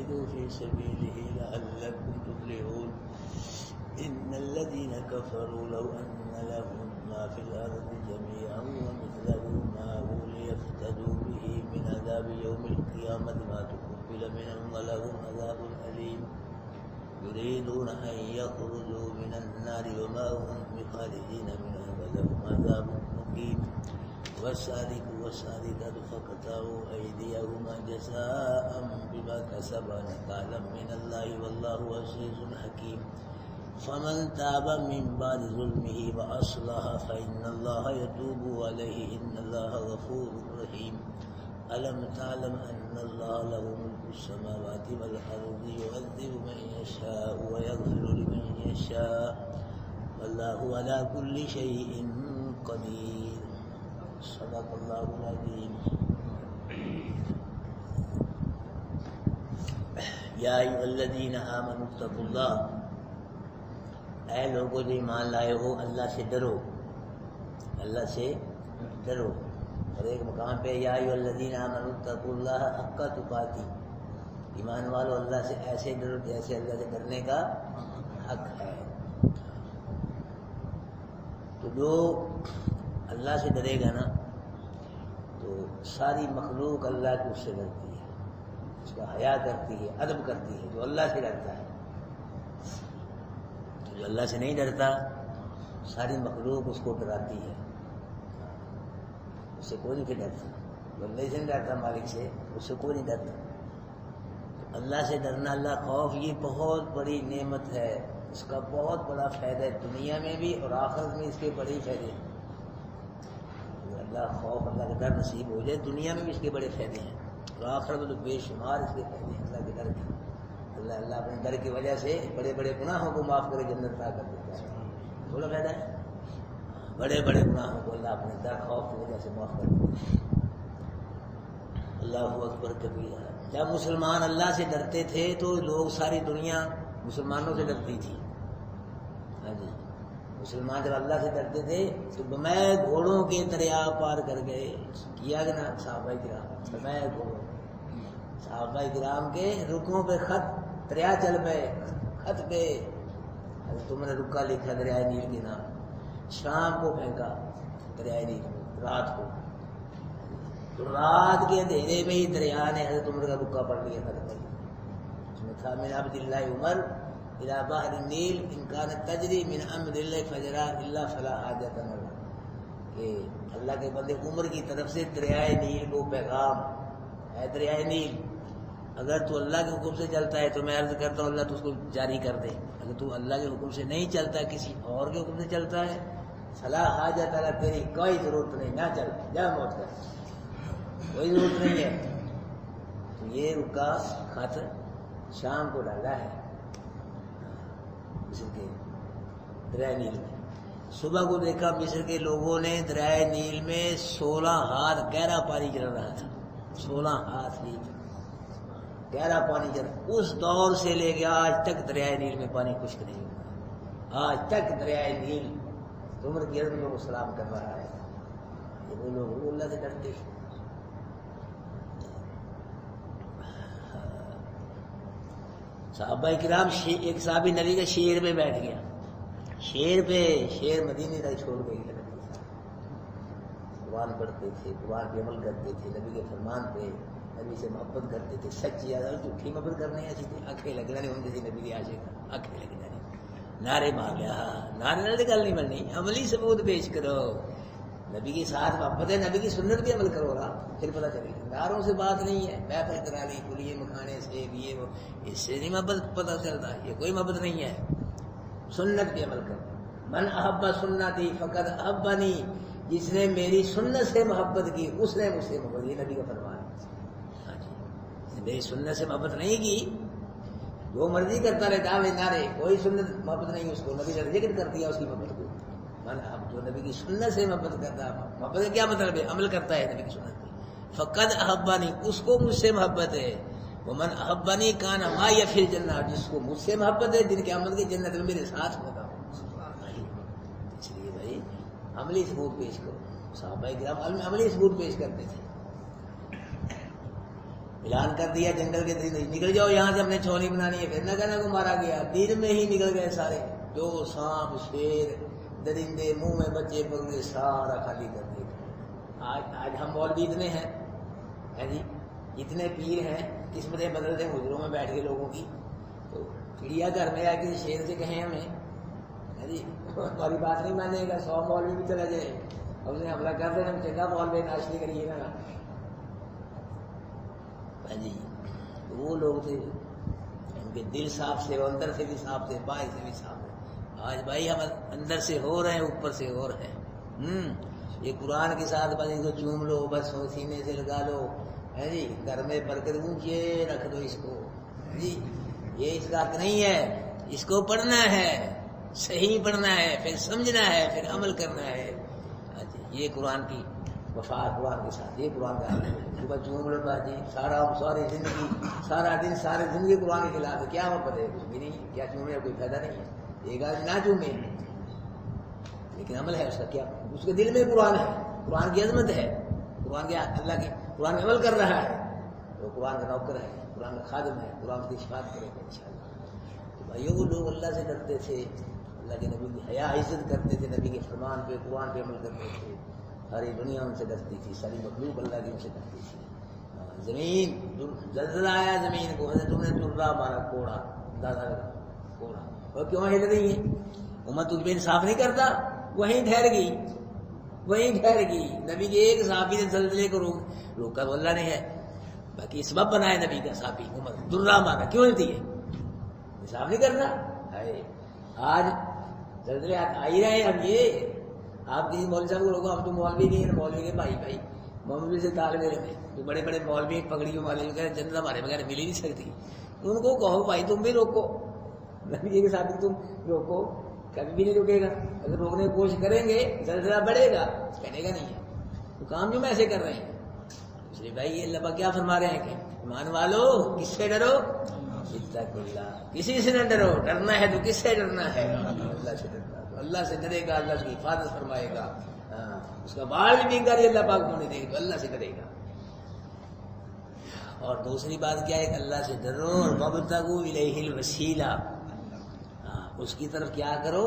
فجاهدوا في سبيله لعلكم تفلحون إن الذين كفروا لو أن لهم ما في الأرض جميعا ومثله معه ليفتدوا به من عذاب يوم القيامة ما تقبل منهم ولهم عذاب أليم يريدون أن يخرجوا من النار وما هم بخارجين منها ولهم عذاب مقيم والسارق والسارقة فاقطعوا أيديهما جزاء بما كسبا نكالا من الله والله عزيز حكيم فمن تاب من بعد ظلمه وأصلح فإن الله يتوب عليه إن الله غفور رحيم ألم تعلم أن الله له ملك السماوات والأرض يعذب من يشاء ويغفر لمن يشاء والله على كل شيء قدير صدق اللہ العظیم یا ایھا الذین آمنوا اتقوا اللہ، اے لوگوں جو ایمان لائے ہو اللہ سے ڈرو، اللہ سے ڈرو۔ اور ایک مقام پہ یا ایھا الذین آمنوا اتقوا اللہ حق تقاتی، ایمان والو اللہ سے ایسے ڈرو جیسے اللہ سے ڈرنے کا حق ہے۔ تو جو اللہ سے ڈرے گا نا تو ساری مخلوق اللہ کی اس سے ڈرتی ہے، اس کا حیا کرتی ہے، ادب کرتی ہے جو اللہ سے ڈرتا ہے۔ جو اللہ سے نہیں ڈرتا ساری مخلوق اس کو ڈراتی ہے، اس سے کوئی نہیں ڈرتا۔ جو اللہ سے نہیں ڈرتا مالک سے، اس سے کوئی نہیں ڈرتا۔ اللہ سے ڈرنا، اللہ خوف، یہ بہت بڑی نعمت ہے، اس کا بہت بڑا فائدہ ہے دنیا میں بھی اور آخرت میں اس کے بڑے فائدے ہیں۔ اللہ خوف، اللہ کا ڈر نصیب ہو جائے دنیا میں بھی اس کے بڑے فائدے ہیں اور آخرت میں تو بے شمار اس کے فائدے ہیں اللہ کے ڈر کے۔ اللہ اپنے ڈر کی وجہ سے بڑے بڑے گناہوں کو معاف کرے جنت عطا کر دیتا ہے، بڑا فائدہ ہے۔ بڑے بڑے گناہوں کو اللہ اپنے ڈر خوف کی وجہ سے معاف کر دیتا ہے۔ اللہ اکبر کبیرہ۔ جب مسلمان اللہ سے ڈرتے تھے تو لوگ، ساری دنیا مسلمانوں سے ڈرتی تھی۔ ہاں جی، مسلمان جب اللہ سے ڈرتے تھے تو بمائے گھوڑوں کے دریا پار کر گئے، کیا کہ نا صحابہ کرام، بمائے گھوڑوں، صحابہ کرام کے رکوں پہ خط، دریا چل پئے، خط پہ تم نے رکا لکھا دریائے نیل کے نام، شام کو پھینکا دریائے نیل رات کو، تو رات کے اندھیرے میں ہی دریا نے حضرت عمر کا رکا پڑھ لیا خط میں، اس میں تھا من عبد اللہ عمر الى بحر النیل ان كانت تجری من امر اللہ فجرا الا فلا حاجت لنا، کہ اللہ کے بندے عمر کی طرف سے دریائے نیل کو پیغام ہے، دریائے نیل اگر تو اللہ کے حکم سے چلتا ہے تو میں عرض کرتا ہوں اللہ تو اس کو جاری کر دے، اگر تو اللہ کے حکم سے نہیں چلتا کسی اور کے حکم سے چلتا ہے فلا حاجت لنا، تیری کوئی ضرورت نہیں، نہ چل، جا موت کر، کوئی ضرورت نہیں ہے۔ تو یہ رکا خط شام کو ڈالا ہے مصر کے دریائے نیل میں۔ صبح کو دیکھا مصر کے لوگوں نے دریائے نیل میں 16 ہاتھ گہرا پانی چل رہا تھا، 16 ہاتھ نیل گہرا پانی چل رہا، اس دور سے لے کے آج تک دریائے نیل میں پانی خشک نہیں ہوا، آج تک دریائے نیل عمر کی عرض لوگوں کو سلام کر رہا ہے۔ یہ وہ لوگ اللہ سے ڈرتے ہیں۔ صحابہ کرام، ایک صحابی نبی کے شیر پہ بیٹھ گیا، شیر پہ، شیر مدینے تک چھوڑ گئی، قرآن پڑھتے تھے، قرآن پہ عمل کرتے تھے، نبی کے فرمان پہ، نبی سے محبت کرتے تھے، سچی جھوٹھی محبت کرنے ایسی تھی، آنکھیں لگنا نہیں ہوتی تھی نبی کی عاشق، آنکھیں لگنا نہیں، نعرے مار لیا، نعرے نہ گل نہیں بننی، عملی ثبوت پیش کرو، نبی کے ساتھ محبت ہے، نبی کی سنت بھی عمل کرو گا، پھر پتہ چلے گا۔ نعروں سے بات نہیں ہے، میں پہترا لی کلیے مکھانے سے یہ وہ، اس سے نہیں محبت پتہ چلتا، یہ کوئی محبت نہیں ہے، سنت پہ عمل کرو۔ من احب سنتی فقد احبنی، جس نے میری سنت سے محبت کی اس نے مجھ سے محبت، یہ نبی کا فرمان ہے۔ ہاں جی، میری سنت سے محبت نہیں کی، جو مرضی کرتا رہتا ہے نعرے، کوئی سنت محبت نہیں اس کو، نبی نے ذکر کر دیا اس کی محبت کو۔ من اب جو نبی کی سنت سے محبت کرتا ہے، محبت کا کیا مطلب ہے؟ عمل کرتا ہے نبی کی سنت پہ، فقد احبنی، اس کو مجھ سے محبت ہے، ومن احبنی کان معی فی الجنہ، جس کو مجھ سے محبت ہے دن قیامت کی جنت میں میرے ساتھ ہوگا۔ اس لیے بھائی عملی ثبوت پیش کرو، صحابہ کرام عملی ثبوت پیش کرتے تھے۔ اعلان کر دیا جنگل کے نکل جاؤ یہاں سے، ہم نے چھولی بنانی ہے، پھر نہ کہنا کو مارا گیا، دن میں ہی نکل گئے سارے، جو سانپ شیر درندے منہ میں بچے پکڑے سارا خالی کر دیا۔ آج ہم مولوی اتنے ہیں جی، اتنے پیر ہیں، قسمتیں بدلتے ہیں حجروں میں بیٹھ کے لوگوں کی، تو چڑیا گھر میں آ کسی شیر سے کہیں ہمیں جی ہماری بات نہیں مانے گا، 100 مولوی بھی چلا جائے اور اسے حملہ کر دیں، ہم چنگا مولوی ناشتی کریے نا جی۔ وہ لوگ تھے ان کے دل صاف سے، وہ اندر سے بھی صاف تھے، باہر سے بھی صاف ہے۔ آج بھائی ہم اندر سے ہو رہے ہیں، اوپر سے ہو رہے ہیں۔ یہ قرآن کے ساتھ بس اس کو چوم لو، بس سینے سے لگا لو ہے جی، گھر میں برکت اونچے رکھ دو اس کو جی، یہ اس کا حق نہیں ہے، اس کو پڑھنا ہے، صحیح پڑھنا ہے، پھر سمجھنا ہے، پھر عمل کرنا ہے جی۔ یہ قرآن کی وفا، قرآن کے ساتھ یہ قرآن کا صبح چوم لو جی، ساری زندگی سارا دن ساری زندگی قرآن کے خلاف ہے، کیا وفت ہے؟ کچھ بھی نہیں، کیا چومنے کوئی فائدہ نہیں ہے، ایک آدمی نہ چومے لیکن عمل ہے اس کا کیا، اس کے دل میں قرآن ہے، قرآن کی عظمت ہے، قرآن کے اللہ کے قرآن عمل کر رہا ہے، وہ قرآن کا نوکر ہے، قرآن کا خادم ہے، قرآن کی شفاعت کرے گا انشاءاللہ۔ تو بھائیو وہ لوگ اللہ سے ڈرتے تھے، اللہ کے نبی کی حیا عزت کرتے تھے، نبی کے فرمان پہ قرآن پہ عمل کرتے تھے، ساری دنیا ان سے ڈرتی تھی، ساری مخلوق اللہ کی ان سے ڈرتی تھی۔ زمین زلزلہ آیا زمین کو، تم نے درا مارا کوڑا، دادا کوڑا، اور کیوں ہل رہی ہے؟ امت تجھ پہ انصاف نہیں کرتا، وہیں ٹھہر گئی، وہیں ٹھہر گئی۔ نبی کے ایک صحابی نے زلزلے کو روکا تو اللہ نے ہے، باقی سبب بنائے نبی کا صحابی، امت درا مارا کیوں ہلتی ہے؟ انصاف نہیں کرتا ہے۔ آج زلزلے آ ہی رہے ہیں، اب یہ آپ کسی مولوی صاحب کو روکو، ہم تو مولوی نہیں ہیں، مولوی کے بھائی مولوی سے طالب علم ہے، جو بڑے بڑے مولوی پگڑیوں والے جو کہتے ہیں جنت ہمارے بغیر مل ہی نہیں سکتی، ان کو کہو بھائی تم بھی روکو، نبی جی کے ساتھ تم روکو، کبھی بھی نہیں رکے گا، اگر روکنے کی کوشش کریں گے زلزلہ بڑھے گا، کہنے گا نہیں ہے، تو کام جو میں ایسے کر رہے ہیں، اس لیے بھائی اللہ پاک کیا فرما رہے ہیں کہ ایمان والو کس سے ڈرو؟ اتقوا اللہ، کسی سے نہ ڈرو، ڈرنا ہے تو کس سے ڈرنا ہے؟ اللہ سے ڈرنا، تو اللہ سے ڈرے گا، اللہ اس کی حفاظت فرمائے گا، اس کا بال بھی بینکاری اللہ پاک ہونے دے گا، تو اللہ سے ڈرے گا۔ اور دوسری بات کیا ہے کہ اللہ سے ڈرو، وابتغوا الیہ الوسیلہ، اس کی طرف کیا کرو؟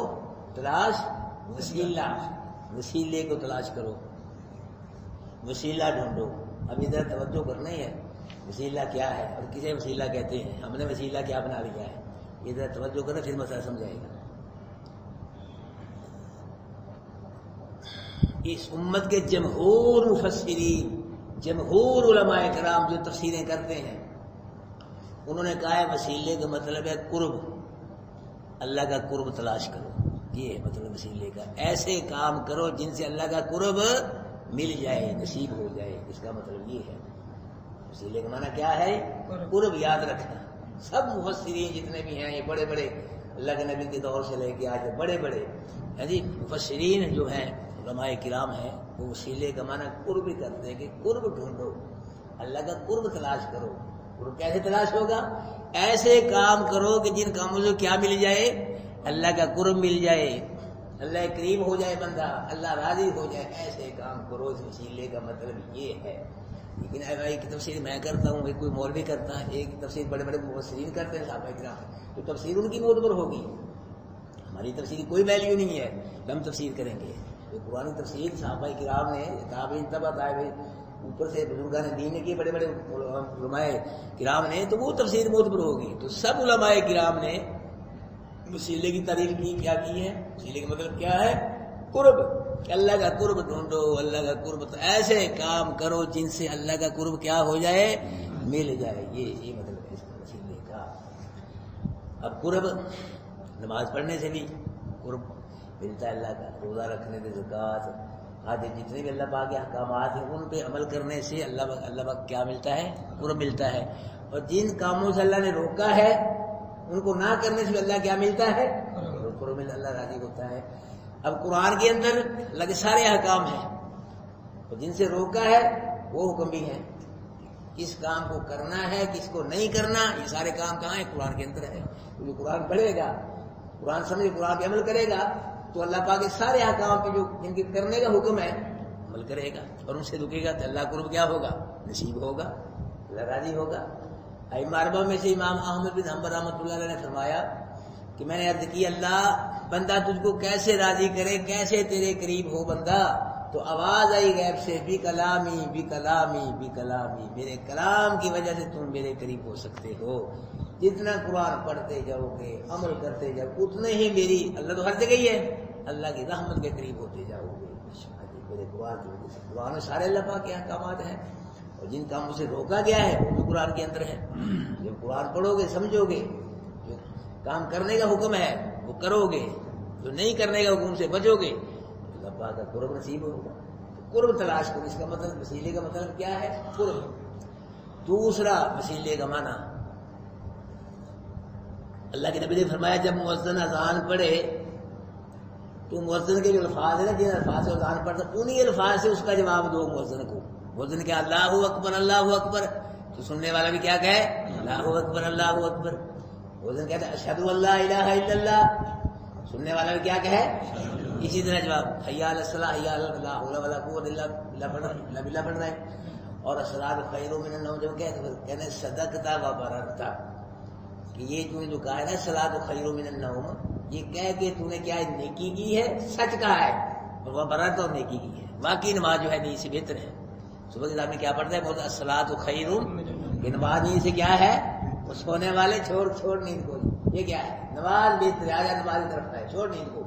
تلاش، وسیلہ، وسیلے کو تلاش کرو، وسیلہ ڈھونڈو۔ اب ادھر توجہ کرنا ہی ہے، وسیلہ کیا ہے اور کسے وسیلہ کہتے ہیں، ہم نے وسیلہ کیا بنا لیا ہے، ادھر توجہ کرنا پھر مسئلہ سمجھائے گا۔ اس امت کے جمہور مفسرین، جمہور علماء کرام جو تفسیریں کرتے ہیں، انہوں نے کہا ہے وسیلے کا مطلب ہے قرب، اللہ کا قرب تلاش کرو، یہ ہے مطلب وسیلے کا، ایسے کام کرو جن سے اللہ کا قرب مل جائے، نصیب ہو جائے، اس کا مطلب یہ ہے۔ وسیلے کا معنی کیا ہے؟ قرب یاد رکھنا۔ سب مفسرین جتنے بھی ہیں، یہ بڑے بڑے اللہ کے نبی کے دور سے لے کے آج بڑے بڑے ہیں جی مفسرین جو ہیں، علماء کرام ہیں، وہ وسیلے کا معنی قرب ہی کرتے ہیں کہ قرب ڈھونڈو، اللہ کا قرب تلاش کرو۔ قرب کیسے تلاش ہوگا؟ ایسے کام کرو کہ جن کاموں سے کیا مل جائے؟ اللہ کا قرب مل جائے، اللہ کریم ہو جائے بندہ، اللہ راضی ہو جائے، ایسے کام کرو۔ اس وسیلے کا مطلب یہ ہے۔ لیکن ایک تفسیر میں کرتا ہوں، ایک کوئی مولوی کرتا ہے، ایک تفسیر بڑے بڑے مفسرین کرتے ہیں صحابہ کرام، تو تفسیر ان کی معتبر ہوگی، ہماری تفسیر کی کوئی ویلیو نہیں ہے کہ ہم تفسیر کریں گے۔ یہ قرآن تفسیر صحابہ کرام نے، تابعین تبع تابعین، اوپر سے بزرگان دین نے کی، بڑے بڑے علماء کرام نے، تو وہ تفسیر معتبر ہوگی۔ تو سب علماء کرام نے وسیلے کی تعریف کی، کیا کی ہے؟ وسیلے کا مطلب کیا ہے؟ قرب، کہ اللہ کا قرب ڈھونڈو، اللہ کا قرب، تو ایسے کام کرو جن سے اللہ کا قرب کیا ہو جائے؟ مل جائے۔ یہ مطلب ہے اس وسیلے کا۔ اب قرب نماز پڑھنے سے بھی قرب ملتا ہے اللہ کا، روزہ رکھنے سے، زکوٰۃ، آج جتنے بھی اللہ پاک کے احکامات ہیں ان پہ عمل کرنے سے اللہ پاک کیا ملتا ہے؟ قرب ملتا ہے۔ اور جن کاموں سے اللہ نے روکا ہے ان کو نہ کرنے سے اللہ کیا ملتا ہے؟ قرب ملتا، اللہ راضی ہوتا ہے۔ اب قرآن کے اندر اللہ کے سارے احکام ہیں، اور جن سے روکا ہے وہ حکم بھی ہیں، کس کام کو کرنا ہے، کس کو نہیں کرنا، یہ سارے کام کہاں ہیں؟ قرآن کے اندر ہے۔ جو قرآن پڑھے گا، قرآن سمجھے، قرآن پہ عمل کرے گا، تو اللہ پاک کے سارے احکام پہ جو جن کے کرنے کا حکم ہے عمل کرے گا، اور ان سے رکے گا تو اللہ قرب کیا ہوگا؟ نصیب ہوگا، اللہ راضی ہوگا. ائمہ میں سے امام احمد بن حنبل رحمۃ اللہ علیہ نے فرمایا کہ میں نے عرض کی اللہ بندہ تجھ کو کیسے راضی کرے، کیسے تیرے قریب ہو بندہ؟ تو آواز آئی غیب سے بھی کلامی بھی کلامی بھی کلامی، میرے کلام کی وجہ سے تم میرے قریب ہو سکتے ہو. جتنا قرآن پڑھتے جاؤ گے، عمل کرتے جاؤ، اتنے ہی میری، اللہ تو ہر جگہ ہی ہے، اللہ کی رحمت کے قریب ہوتے جاؤ گے میرے قرآن کی وجہ سے. قرآن میں سارے اللہ پاک کے احکامات ہیں، اور جن کاموں سے روکا گیا ہے وہ بھی قرآن کے اندر ہے. جب قرآن پڑھو گے سمجھو گے، جو کام کرنے کا حکم ہے وہ کرو گے، جو نہیں کرنے کا حکم سے بچو گے، اللہ پاک کا قرب نصیب ہوگا. قرب تلاش کرو، اس کا مطلب وسیلے کا مطلب کیا ہے؟ قرب. دوسرا وسیلے کا معنی، اللہ کے نبی نے فرمایا جب مؤذن اذان پڑھے تو مؤذن کے جو الفاظ ہیں نا، جن الفاظ سے اذان پڑھتا انہی الفاظ سے اس کا جواب دو مؤذن کو. مؤذن کیا اللہ اکبر اللہ اکبر، تو سننے والا بھی کیا کہے؟ اللہ اکبر اللہ اکبر. مؤذن کہتا ہے اشہد ان لا الہ الا اللہ، سننے والا بھی کیا کہے؟ اسی طرح جواب حی علی الصلاۃ حی علی الفلاح، لا حول ولا قوت الا باللہ پڑھ رہا ہے. اور الصلاۃ خیر من النوم جب کہتے صدقت و بررت، کہ یہ تو نے جو کہا ہے نا الصلاۃ خیر من النوم، یہ کہہ کے تو نے کیا نیکی کی ہے، سچ کہا ہے، اور وہ بررت اور نیکی کی ہے. واقعی نماز جو ہے نیند سے بہتر ہے. صبح کے میں کیا پڑھتا ہے؟ بولتا الصلاۃ خیر، کہ نماز نیند سے کیا ہے؟ وہ سونے والے چھوڑ نیند کو، یہ کیا ہے؟ نماز بہتر ہے، آجا نماز کی طرف ہے، چھوڑ نیند کو.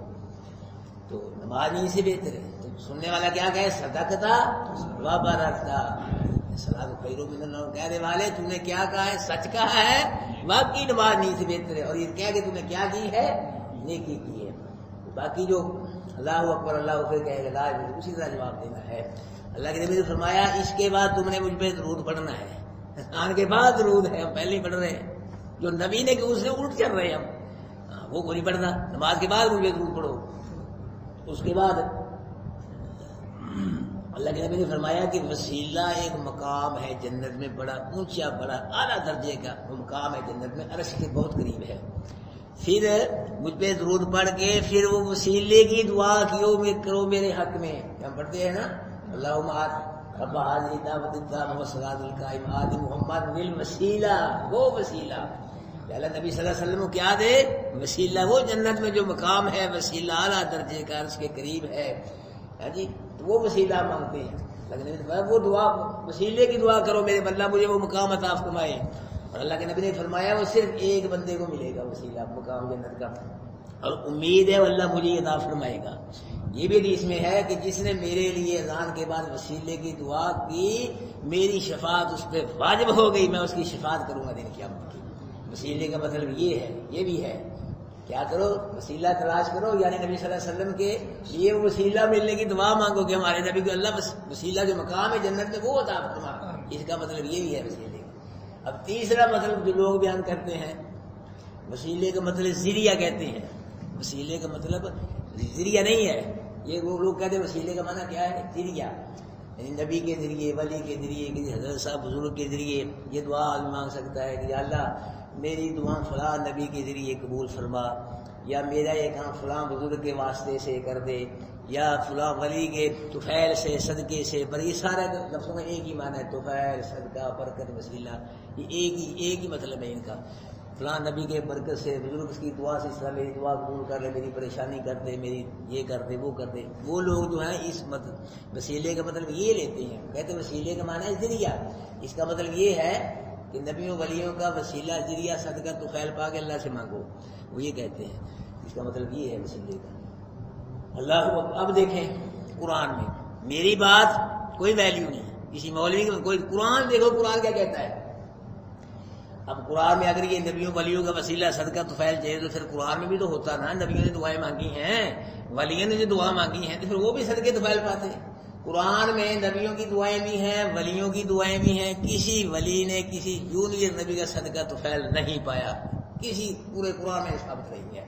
تو نماز نیند سے بہتر ہے. تو سننے والا کیا کہے؟ صدقتا و بررتا، الصلاۃ خیر من النوم کہنے والے تو نے کیا کہا ہے؟ سچ کہا ہے، باقی نماز نیند سے بہتر ہے. اور یہ کہہ کہ تو نے کیا کی ہے؟ نیکی کی ہے. باقی جو اللہ اکبر اللہ اکبر کہے گا لا الہ الا اللہ، اسی طرح جواب دینا ہے. اللہ کے نبی نے فرمایا اس کے بعد تم نے مجھ پہ درود پڑھنا ہے. آن کے بعد درود ہے، ہم پہلے ہی پڑھ رہے ہیں. جو نبی نے کہ اس سے الٹ چل رہے ہیں ہم، وہ کو نہیں پڑھنا. نماز کے بعد مجھ پہ درود پڑھو. اس کے بعد اللہ کے نبی نے فرمایا کہ وسیلہ ایک مقام ہے جنت میں، بڑا اونچا بڑا اعلیٰ درجے کا وہ مقام ہے جنت میں، عرش کے بہت قریب ہے. پھر مجھ پہ درود پڑھ کے پھر وہ وسیلے کی دعا کرو میرے حق میں. ہم پڑھتے ہیں نا اللہم رب هذه الدعوة التامة والصلاة القائمة آت محمد الوسیلہ، وہ وسیلہ اللہ نبی صلی اللہ علیہ وسلم کو کیا دے؟ وسیلہ. وہ جنت میں جو مقام ہے وسیلہ اعلیٰ درجے کا عرش کے قریب ہے جی، تو وہ وسیلہ مانگتے ہیں. وہ دعا وسیلے کی دعا کرو میرے اللہ مجھے وہ مقام عطا فرمائے. اور اللہ کے نبی نے فرمایا وہ صرف ایک بندے کو ملے گا وسیلہ مقام جنت کا، اور امید ہے اللہ مجھے عطا فرمائے گا. یہ بھی حدیث میں ہے کہ جس نے میرے لیے اذان کے بعد وسیلے کی دعا کی میری شفاعت اس پہ واجب ہو گئی، میں اس کی شفاعت کروں گا دن قیامت کی. وسیلے کا مطلب یہ ہے، یہ بھی ہے کیا کرو؟ وسیلہ تلاش کرو، یعنی نبی صلی اللہ علیہ وسلم کے لیے وسیلہ ملنے کی دعا مانگو کہ ہمارے نبی کو اللہ وسیلہ جو مقام ہے جنت میں وہ عطا فرما. اس کا مطلب یہ بھی ہے وسیلے کا. اب تیسرا مطلب جو لوگ بیان کرتے ہیں وسیلے کا مطلب ذریعہ کہتے ہیں. وسیلے کا مطلب ذریعہ نہیں ہے. یہ وہ لوگ کہتے ہیں وسیلے کا معنی کیا ہے؟ ذریعہ، یعنی نبی کے ذریعے، ولی کے ذریعے، کسی حضرت صاحب بزرگ کے ذریعے یہ دعا آدمی مانگ سکتا ہے کہ یا اللہ میری دعا فلاں نبی کے ذریعے قبول فرما، یا میرا یہ کام فلاں بزرگ کے واسطے سے کر دے، یا فلاں ولی کے طفیل سے صدقے سے. پر یہ سارے لفظوں کا ایک ہی معنی ہے، طفیل، صدقہ، برکت، وسیلہ، یہ ایک ہی مطلب ہے ان کا. فلاں نبی کے برکت سے بزرگ کی دعا سے اس طرح میری دعا قبول کر لے، میری پریشانی کر دے، میری یہ کر دے وہ کر دے. وہ لوگ جو ہیں اس وسیلے کا مطلب یہ لیتے ہیں، کہتے ہیں وسیلے کا معنی ہے ذریعہ. اس کا مطلب یہ ہے کہ نبیوں ولیوں کا وسیلہ ذریعہ صدقہ طفیل پا کے اللہ سے مانگو، وہ یہ کہتے ہیں. اس کا مطلب یہ ہے وسیلے کا. اللہ اب دیکھیں قرآن میں میری بات کوئی ویلیو نہیں، کسی مولوی کا کوئی. قرآن دیکھو قرآن کیا کہتا ہے. اب قرآن میں اگر یہ نبیوں ولیوں کا وسیلہ صدقہ طفیل چاہیے تو پھر قرآن میں بھی تو ہوتا نا، نبیوں نے دعائیں مانگی ہیں، ولیوں نے جو دعا مانگی ہیں تو پھر وہ بھی صدقے طفیل پاتے ہیں. قرآن میں نبیوں کی دعائیں بھی ہیں، ولیوں کی دعائیں بھی ہیں. کسی ولی نے کسی جونیئر نبی کا صدقہ طفیل نہیں پایا، کسی پورے قرآن میں ثابت نہیں ہے.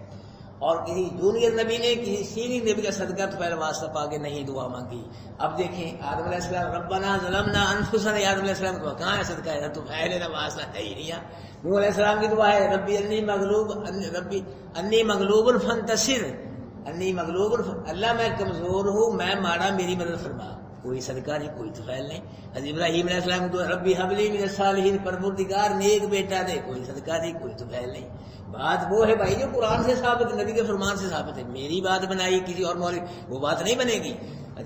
اور کسی جونیئر نبی نے کسی سینئر نبی کا صدقہ طفیل واسطہ پا کے نہیں دعا مانگی. اب دیکھیں آدم علیہ السلام ربنا ظلمنا انفسنا، آدم علیہ السلام کی دعا کہاں ہے؟ صدقہ ہے طفیل کا واسطہ ہے ہی نہیں. نوح علیہ السلام کی دعا ہے ربی انی مغلوب فانتصر، انی مغلوب، اللہ میں کمزور ہوں، میں مارا، میری مدد فرما. کوئی صدقہ نہیں، کوئی طفیل نہیں. حضرت ابراہیم علیہ السلام کو ربی حبلی من الصالحین، پروردگار نیک بیٹا دے، کوئی صدقہ نہیں، کوئی طفیل نہیں. بات وہ ہے بھائی جو قرآن سے ثابت ہے، نبی کے فرمان سے ثابت ہے. میری بات بنائی کسی اور مولوی، وہ بات نہیں بنے گی.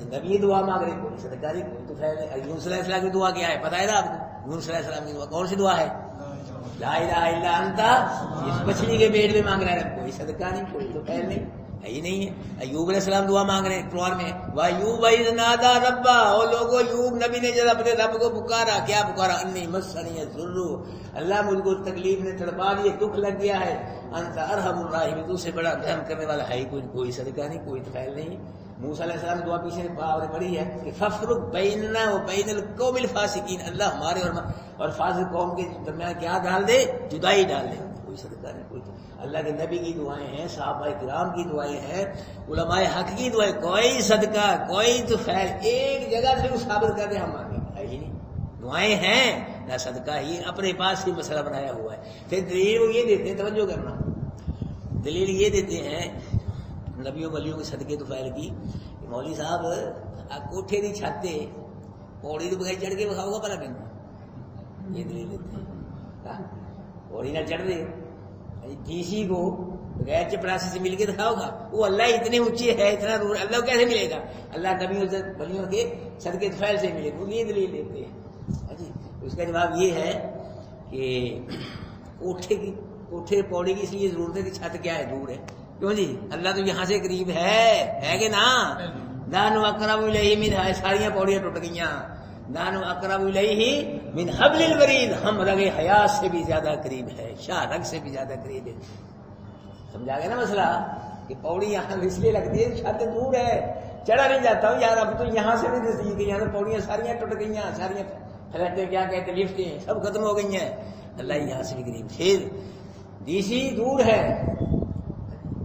نبی دعا مانگ رہے، کوئی صدقہ نہیں، کوئی طفیل نہیں. یونس علیہ السلام کی دعا کیا ہے پتہ ہے نا آپ کو؟ یونس علیہ السلام کی دعا کون سی دعا ہے؟ لا الہ الا انت. اس مچھلی کے پیٹ میں مانگ رہا ہے، کوئی صدقہ نہیں، کوئی طفیل نہیں ہے ہی نہیں ہے. ایوب علیہ السلام دعا مانگ رہے ہیں قرآن میں، وَأَيُّوبَ إِذْ نَادَىٰ رَبَّهُ. اور لوگوں ایوب نبی نے جب اپنے رب کو پکارا، کیا پکارا؟ انی مسنی الضر، اللہ مجھ کو تکلیف نے تڑپا دی، دکھ لگ گیا ہے. انت ارحم الراحمین، تو سے بڑا رحم کرنے والا ہے ہی کوئی صدقہ نہیں، کوئی طفیل نہیں. موسیٰ علیہ السلام دعا پیچھے آپ نے پڑھی ہے کہ فَافْرُقْ بَيْنَنَا وَبَيْنَ الْقَوْمِ الْفَاسِقِينَ، اللہ ہمارے اور فاسق قوم کے درمیان کیا ڈال دے؟ جدائی ڈال دے. کوئی صدقہ نہیں، کوئی اللہ کے نبی کی دعائیں ہیں، صحابہ کرام کی دعائیں ہیں، علماء حق کی دعائیں. کوئی صدقہ، کوئی طفیل ایک جگہ سے وہ ثابت کر دے ہم مانگیں ہے ہی نہیں. دعائیں ہیں نہ صدقہ، ہی اپنے پاس ہی مسئلہ بنایا ہوا ہے. پھر دلیل وہ یہ دیتے ہیں، توجہ کرنا، دلیل یہ دیتے ہیں نبیوں ولیوں کے صدقے طفیل کی. مولوی صاحب کوٹھے کی چھت تے پوڑی تو بغیر چڑھ کے بکھاؤ گا پہلے کہیں، یہ دلیل دیتے ہیں. پوڑی نہ چڑھ رہے ڈی سی کو بغیر چپراسی سے مل کے دکھاؤ گا؟ وہ اللہ اتنے اونچے ہے، اتنا دور، اللہ کو کیسے ملے گا؟ اللہ نبیوں ولیوں کے صدقے طفیل سے ملے گا. وہ یہ دلیل دیتے ہیں جی. اس کا جواب یہ ہے کہ کوٹھے پوڑی کی اس لیے ضرورت ہے کہ چھت کیا ہے؟ دور ہے. کیوں جی؟ اللہ تو یہاں سے قریب ہے کہ نا؟ نحن اقرب الیہ من، ساریاں پوڑیاں ٹوٹ گئیاں. نحن اقرب الیہ من حبل الورید، ہم رگ حیات سے بھی زیادہ قریب ہے، شاہ رگ سے بھی زیادہ قریب ہے. سمجھا گیا نا مسئلہ؟ کہ پوڑی یہاں اس لیے لگتی ہے، چھت دور ہے، چڑھا نہیں جاتا ہوں یار. اب تو یہاں سے بھی نزدیک ہے، یہاں تو پوڑیاں ساریاں ٹوٹ گئیاں، ساریاں فلیٹیں کیا کہتے لفٹیں سب ختم ہو گئی ہیں. اللہ یہاں سے بھی قریب. پھر ڈی سی دور ہے،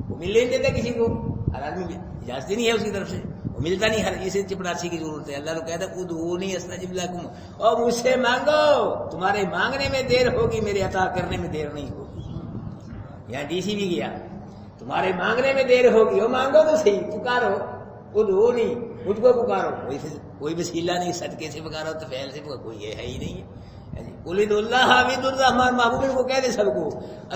وہ مل نہیں دیتا کسی کو، ہر آدمی اجازت نہیں ہے اس کی طرف سے، وہ ملتا نہیں، ہر کسی چپڑاسی کی ضرورت ہے. اللہ تو کہتا ہے ادعونی استجب لکم، اور مجھ سے مانگو، تمہارے مانگنے میں دیر ہوگی، میرے عطا کرنے میں دیر نہیں ہوگی. یہاں ڈی سی بھی گیا، تمہارے مانگنے میں دیر ہوگی، وہ مانگو تو صحیح، پکارو، ادعونی، مجھ کو پکارو. کوئی وسیلہ نہیں، صدقے سے پکارو، طفیل سے پکارو، کوئی یہ ہے ہی نہیں ہے. قُلِ اللَّهَ عَبِدُ الرَّحْمَٰنِ، محبوب کو کہہ دے سب کو،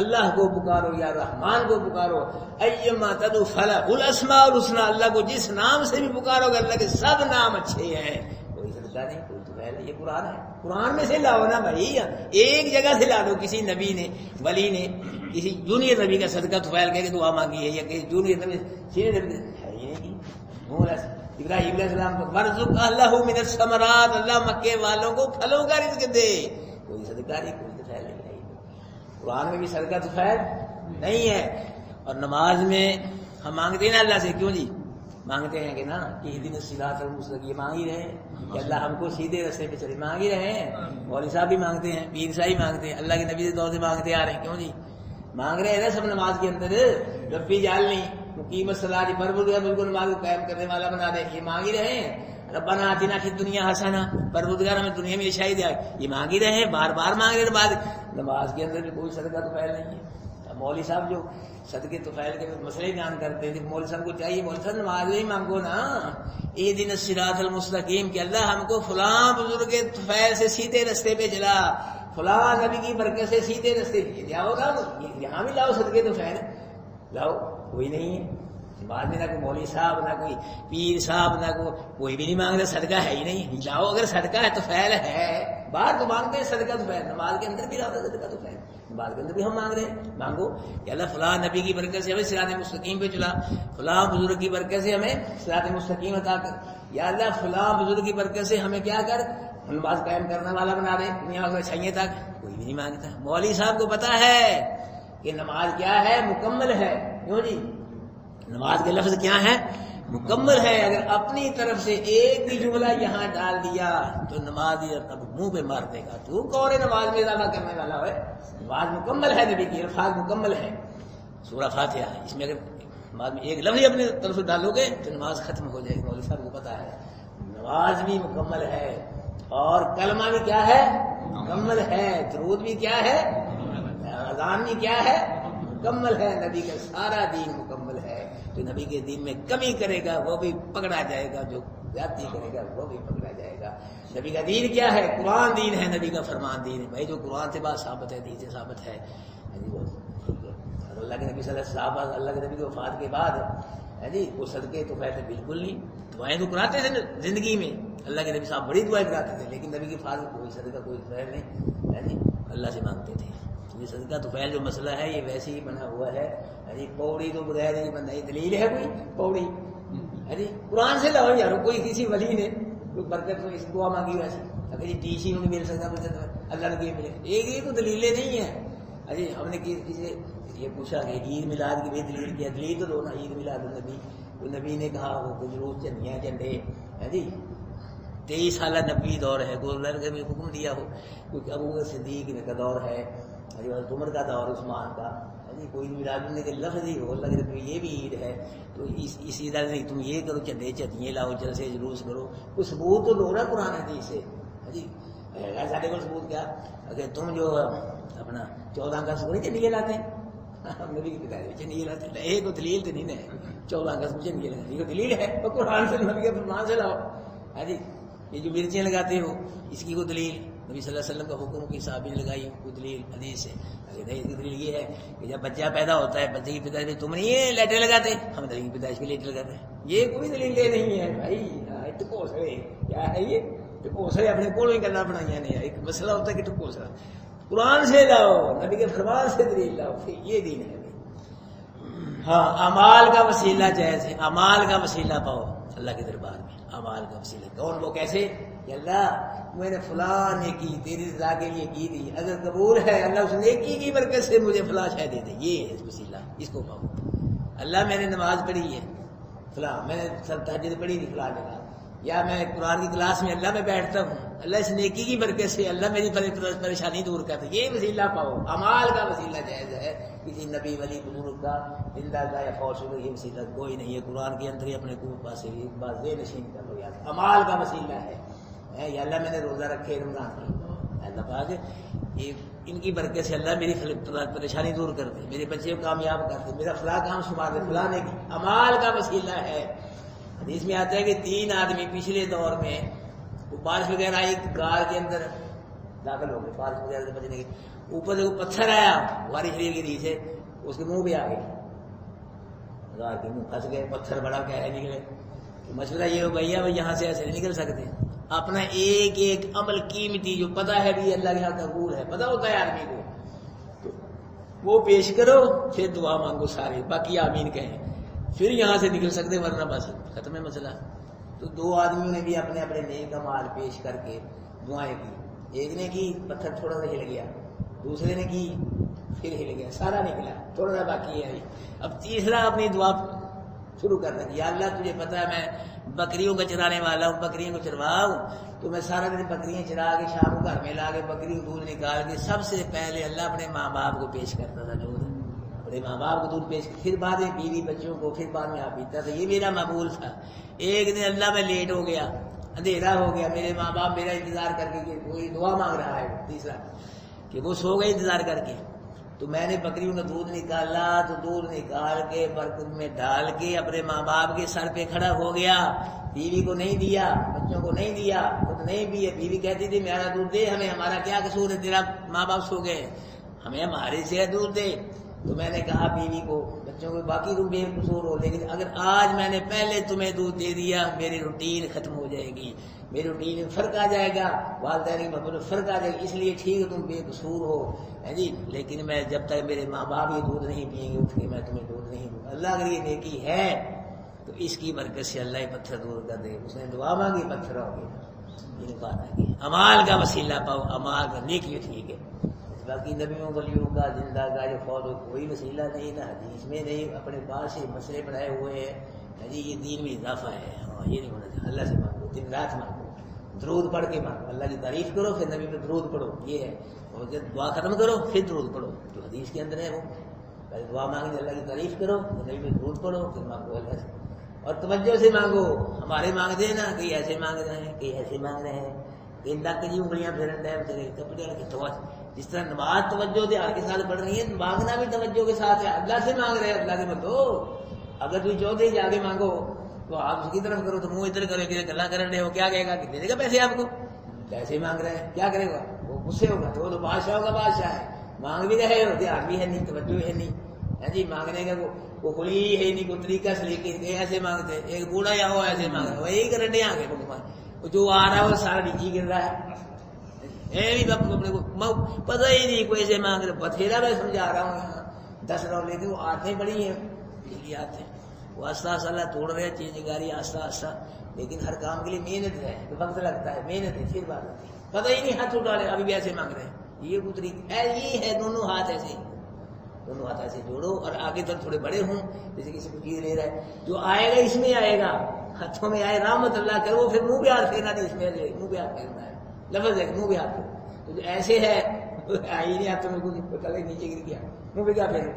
اللہ کو پکارو یا رحمان کو پکارو. ایما تدعو فلہ الاسماء الحسنی، اللہ کو جس نام سے بھی پکارو گے اللہ کے سب نام اچھے ہیں. کوئی صدقہ نہیں، کوئی طفیل نہیں. یہ قرآن ہے، قرآن میں سے لاؤ نا بھائی، ایک جگہ سے لا دو. کسی نبی نے، ولی نے کسی جونیئر نبی کا صدقہ طفیل کہہ کے دعا مانگی ہے، یا کسی جونیئر نبی سینئر نبی ہے یہ نہیں. ابراہیم علیہ السلام کو وَارْزُقْ أَهْلَهُ مِنَ الثَّمَرَاتِ، اللہ مکے والوں کو پھلوں کا رزق دے. کوئی صدقہ نہیں، کوئی طفیل نہیں ہے. قرآن میں بھی صدقہ طفیل نہیں ہے. اور نماز میں ہم مانگتے ہیں نا اللہ سے، کیوں جی مانگتے ہیں کہ نا کہ اہدنا الصراط المستقیم، مانگ ہی رہے ہیں کہ اللہ ہم کو سیدھے راستے پہ چلے، مانگ ہی رہے ہیں. مولوی صاحب بھی مانگتے ہیں، پیر صاحب مانگتے ہیں، اللہ کے نبی کے دور سے مانگتے آ رہے ہیں. کیوں جی مانگ رہے ہیں نا سب نماز کے اندر، ربی جعلنی مقیم الصلاۃ، پروردگار مجھ کو نماز کو قائم کرنے والا بنا دے. یہ مانگ ہی رہے ہیں. ربنا آتنا فی الدنیا حسنہ، پروردگار ہمیں دنیا میں شاہد ہے، یہ مانگ ہی رہے ہیں، بار بار مانگ رہے ہیں. بعد نماز کے اندر بھی کوئی صدقہ طفیل نہیں ہے. مولوی صاحب جو صدقے طفیل کے مسئلے بیان کرتے ہیں، مولوی صاحب کو چاہیے مولوی صاحب نماز میں ہی مانگو نا، اہدنا الصراط المستقیم، کہ اللہ ہم کو فلاں بزرگ طفیل سے سیدھے راستے پہ چلا، فلاں نبی کی برکت سے سیدھے راستے پہ جاؤ نا. یہاں بھی لاؤ صدقے طفیل، لاؤ. کوئی نہیں ہے بعد میں، نہ کوئی مولوی صاحب، نہ کوئی پیر صاحب، نہ کوئی بھی نہیں مانگ رہا. صدقہ ہے ہی نہیں. لاؤ اگر صدقہ ہے طفیل ہے، باہر تو مانگتے ہیں صدقہ طفیل، نماز کے اندر بھی لاؤ صدقہ طفیل. نماز کے اندر بھی ہم مانگ رہے ہیں، مانگو کہ اللہ فلاں نبی کی برکت سے ہمیں صراط مستقیم پہ چلا، فلاں بزرگ کی برکت سے ہمیں صراط مستقیم عطا کر. یا اللہ فلاں بزرگ کی برکت سے ہمیں کیا کر، نماز قائم کرنے والا بنا دے دنیا کو اچھائیے تک. کوئی بھی نہیں مانگتا. مولوی صاحب کو پتا ہے کہ نماز کیا ہے، مکمل ہے. کیوں جی نماز کے لفظ کیا ہے، مکمل ہے. اگر اپنی طرف سے ایک بھی جملہ یہاں ڈال دیا تو نماز اب منہ پہ مار دے گا. تو کون ہے نماز میں اضافہ کرنے والا ہے؟ نماز مکمل ہے، نبی کی الفاظ مکمل ہے. سورہ فاتحہ، اس میں اگر نماز میں ایک لفظ اپنی طرف سے ڈالو گے تو نماز ختم ہو جائے گی. مولوی صاحب کو پتا ہے نماز بھی مکمل ہے، اور کلمہ بھی کیا ہے، مکمل ہے. درود بھی کیا ہے، اذان بھی کیا ہے، مکمل ہے. نبی کا سارا دین مکمل ہے. جو نبی کے دین میں کمی کرے گا وہ بھی پکڑا جائے گا، جو زیادتی کرے گا وہ بھی پکڑا جائے گا۔ نبی کا دین کیا ہے؟ قرآن دین ہے، نبی کا فرمان دین ہے۔ بھائی جو قرآن سے بات ثابت ہے، دین سے ثابت ہے، اللہ کے نبی صلی اللہ علیہ وسلم، اللہ کے نبی کی وفات کے بعد وہ صدقے تو خیر بالکل نہیں، دعائیں تو کراتے تھے زندگی میں، اللہ کے نبی صاحب بڑی دعائیں کراتے تھے، لیکن نبی کی وفات کوئی صدقہ کوئی خیر نہیں اللہ سے مانگتے تھے۔ یہ صدقہ تو خیر جو مسئلہ ہے یہ ویسے ہی بنا ہوا ہے، پوڑی تو بغیر نہیں بننا، یہ دلیل ہے کوئی پوڑی؟ قرآن سے لاؤ یار، کوئی کسی ولی نے کوئی برکت تو اس دعا مانگی ویسے، اگر یہ ٹی سی نہیں مل سکتا اللہ نے ملے، ایک یہ تو دلیلیں نہیں ہیں۔ ہم نے کسی یہ پوچھا کہ عید میلاد کی بھی دلیل کیا، دلیل تو دو نا، عید میلاد النبی، تو نبی نے کہا وہ جلوس چنیاں جھنڈے 23 سالہ نبی دور ہے، گورنر نے بھی حکم دیا ہو، کیونکہ ابو بکر صدیق کا دور ہے، عمر کا دور، عثمان کا، کوئی میلاد النبی کے لفظ ہی ہو، اللہ کے نبی یہ بھی عید ہے، تو اس عید سے تم یہ کرو، چندے چتیے لاؤ، جلسے جلوس کرو، کوئی ثبوت تو دو نا قرآن حدیث سے۔ سارے کو ثبوت کیا؟ اگر تم جو اپنا 14 اگست کو نہیں چندے لاتے ہیں، نبی کی پیدائش چندے لاتے ہیں، ایک دلیل تو نہیں ہے 14 اگست کو چندے لاتے، یہ دلیل ہے تو قرآن سے، نبی کے فرمان سے لاؤ۔ یہ جو مرچیں لگاتے ہو اس کی کوئی دلیل نبی صلی اللہ علیہ وسلم کا حکم کی صحابی نے لگائی، کوئی دلیل حدیث سے؟ نہیں، اس کی دلیل یہ ہے کہ جب بچہ پیدا ہوتا ہے، بچے کی پیدائش میں تم نہیں یہ لیٹے لگاتے، ہم نبی کی پیدائش کے لیٹے لگاتے ہیں، یہ کوئی دلیل نہیں ہے بھائی۔ ٹکوسڑے کیا ہے؟ یہ ٹکوسڑے اپنے کو ہی کرنا بنایا نہیں ہے، ایک مسئلہ ہوتا ہے کہ ٹکوسڑا قرآن سے لاؤ، نبی کے فرمان سے دلیل لاؤ، پھر یہ دین ہے۔ ہاں، اعمال کا وسیلہ جائز ہے، اعمال کا وسیلہ پاؤ اللہ کے دربار میں، اعمال کا وسیلہ کون؟ وہ کیسے کہ اللہ میں نے فلاں نیکی تیری رضا کے لیے کی تھی، اگر قبول ہے اللہ اس نیکی کی برکت سے مجھے فلاں شے دے دے، یہ ہے وسیلہ، اس کو پاؤ۔ اللہ میں نے نماز پڑھی ہے فلاں، میں نے تہجد پڑھی تھی فلاں جگہ، یا میں قرآن کی کلاس میں اللہ میں بیٹھتا ہوں، اللہ اس نیکی کی برکت سے اللہ میری پریشانی دور کرتا ہے، یہ وسیلہ پاؤ۔ اعمال کا وسیلہ جائز ہے، کسی نبی ولی بزرگ کا زندہ کا یا فوت شدہ یہ وسیلہ کوئی نہیں ہے، قرآن کے اندر ہی اپنے کو پاس بات دے نشین کر لو یار، اعمال کا وسیلہ ہے۔ یا اللہ میں نے روزہ رکھے رمضان کی، اللہ پاک ان کی برکت سے اللہ میری پریشانی دور کر دے، میرے بچے کو کامیاب کر دے، میرا فلاں کام شمار دے، فلاں نے کی، اعمال کا وسیلہ ہے۔ حدیث میں آتا ہے کہ 3 آدمی پچھلے دور میں وہ بارش وغیرہ آئی، غار کے اندر داخل ہو گئے، بارش وغیرہ سے بچنے کے، اوپر سے کوئی پتھر آیا بارش شریف کے نیچے، اس کے منہ بھی آ گئے، غار کے منہ پھنس گئے، پتھر بڑا گہرا نکلے۔ مشورہ یہ ہو گیا بھائی یہاں سے ایسے نہیں نکل سکتے، اپنا ایک ایک عمل قیمتی جو پتہ ہے بھی اللہ کے ہاتھ قبول ہے، پتہ ہوتا ہے آدمی کو، تو وہ پیش کرو، پھر دعا مانگو سارے، باقی آمین کہیں، پھر یہاں سے نکل سکتے، ورنہ بس ختم ہے مسئلہ۔ تو 2 آدمیوں نے بھی اپنے اپنے نیک اعمال پیش کر کے دعائیں کی، ایک نے کی پتھر تھوڑا سا ہل گیا، دوسرے نے کی پھر ہل گیا، سارا نکلا، تھوڑا سا باقی ہے۔ اب تیسرا اپنی دعا شروع کرنا کہ یا اللہ تجھے پتا ہے میں بکریوں کا چرانے والا ہوں، بکریوں کو چرواؤں، تو میں سارا دن بکریاں چرا کے شام کو گھر میں لا کے بکری دودھ نکال کے سب سے پہلے اللہ اپنے ماں باپ کو پیش کرتا تھا، دودھ اپنے ماں باپ کو دودھ پیش، پھر بعد میں بیوی بچوں کو، پھر بعد میں آپ پیتا تھا، یہ میرا مقبول تھا۔ ایک دن اللہ میں لیٹ ہو گیا، اندھیرا ہو گیا، میرے ماں باپ میرا انتظار کر کے کوئی دعا مانگ رہا ہے، تیسرا کہ وہ سو گئے انتظار کر کے، تو میں نے بکریوں کا دودھ نکالا، تو دودھ نکال کے برتن میں ڈال کے اپنے ماں باپ کے سر پہ کھڑا ہو گیا، بیوی کو نہیں دیا، بچوں کو نہیں دیا، خود نہیں بھی، بیوی کہتی تھی میرا دودھ دے ہمیں، ہمارا کیا قصور ہے، تیرا ماں باپ سو گئے، ہمیں ہمارے سے دودھ دے۔ تو میں نے کہا بیوی کو، بچوں کو، باقی تم بے قصور ہو، لیکن اگر آج میں نے پہلے تمہیں دودھ دے دیا میری روٹین ختم ہو جائے گی، میری روٹین میں فرق آ جائے گا، والدین کی محبت میں فرق آ جائے گا، اس لیے ٹھیک ہے تم بے قصور ہو جی، لیکن میں جب تک میرے ماں باپ یہ دودھ نہیں پیئیں گے اٹھ کے میں تمہیں دودھ نہیں دوں گا۔ اللہ اگر یہ نیکی ہے تو اس کی برکت سے اللہ پتھر دور کر دے، اس نے دعا مانگی پتھر ہو گیا، یہ بات ہے۔ امال کا وسیلہ پاؤ، امال کا نیکی ٹھیک ہے، باقی نبیوں ولیوں کا زندہ کا جو فوت ہو کوئی وسیلہ نہیں، نہ حدیث میں نہیں، اپنے پاس سے مسئلے پڑھائے ہوئے ہیں جی، یہ دین میں اضافہ ہے، ہاں یہ نہیں ہونا چاہیے۔ اللہ سے مانگو، دن رات مانگو، درود پڑھ کے مانگو، اللہ کی تعریف کرو پھر نبی پہ درود پڑھو، یہ ہے، اور جب دعا ختم کرو پھر درود پڑھو، جو حدیث کے اندر ہے وہ پہلے دعا مانگی اللہ کی تعریف کرو، نبی پہ درود پڑھو، پھر مانگو اللہ سے، اور توجہ سے مانگو۔ ہمارے مانگتے ہیں نا، کہیں ایسے مانگ رہے ہیں، کہیں ایسے مانگ رہے ہیں، کہیں لاکھ کی انگلیاں پھیرن ٹائم چلے کپڑے کی توجہ، جس طرح نماز توجہ دے کے ساتھ پڑھ رہی ہے، مانگنا بھی توجہ کے ساتھ ہے، اللہ سے مانگ رہے ہیں، اللہ کے مندو اگر تم چاہتے ہی آگے مانگو تو آپ اس کی طرف کرو، تو منہ ادھر کرو کہ گلا کر رہے ہو، کیا کہے گا کہ دے دے گا پیسے آپ کو، پیسے مانگ رہے ہیں، کیا کرے گا وہ غصے ہوگا، تو وہ تو بادشاہوں کا بادشاہ ہے، مانگ بھی رہے ہو، دھیان بھی ہے نہیں، توجہ ہے نہیں، ہے جی، مانگنے کا وہ کھلی ہے نہیں، کوئی طریقہ سے لے کے ایسے مانگتے، ایک بوڑھا یا ہو ایسے مانگ رہا ہے، وہی کرنے آگے جو آ رہا ہے وہ سارا نیچی گر رہا ہے، اپنے کو پتہ ہی نہیں کوئی ایسے مانگ رہے، بتھیرا میں سمجھا رہا ہوں یہاں 10 راؤنڈ، لیکن وہ آتے بڑی ہیں بجلی آتے ہیں، وہ آستہ آستہ اللہ توڑ رہے ہیں چیز گاری آستہ آستہ، لیکن ہر کام کے لیے محنت ہے، وقت لگتا ہے، محنت ہے، پھر بات ہوتی ہے، پتہ ہی نہیں ہاتھ اٹھا رہے، ابھی بھی ایسے مانگ رہے ہیں، یہ کوئی طریقہ یہ ہے، دونوں ہاتھ ایسے دونوں ہاتھ ایسے جوڑو اور آگے تک تھوڑے بڑے ہوں، جیسے کسی کو چیز لے رہا ہے، جو آئے گا اس میں آئے گا، ہاتھوں میں آئے رحمت اللہ کرے، وہ پھر منہ پہ ہاتھ پھیرنا نہیں، اس میں منہ پہ ہاتھ پھیرنا ہے، لفظ ہے منہ پہ ہاتھ، تو جو ایسے ہے آئی نہیں ہاتھوں میں کچھ کل نیچے گر گیا، منہ پہ کیا پھیرے،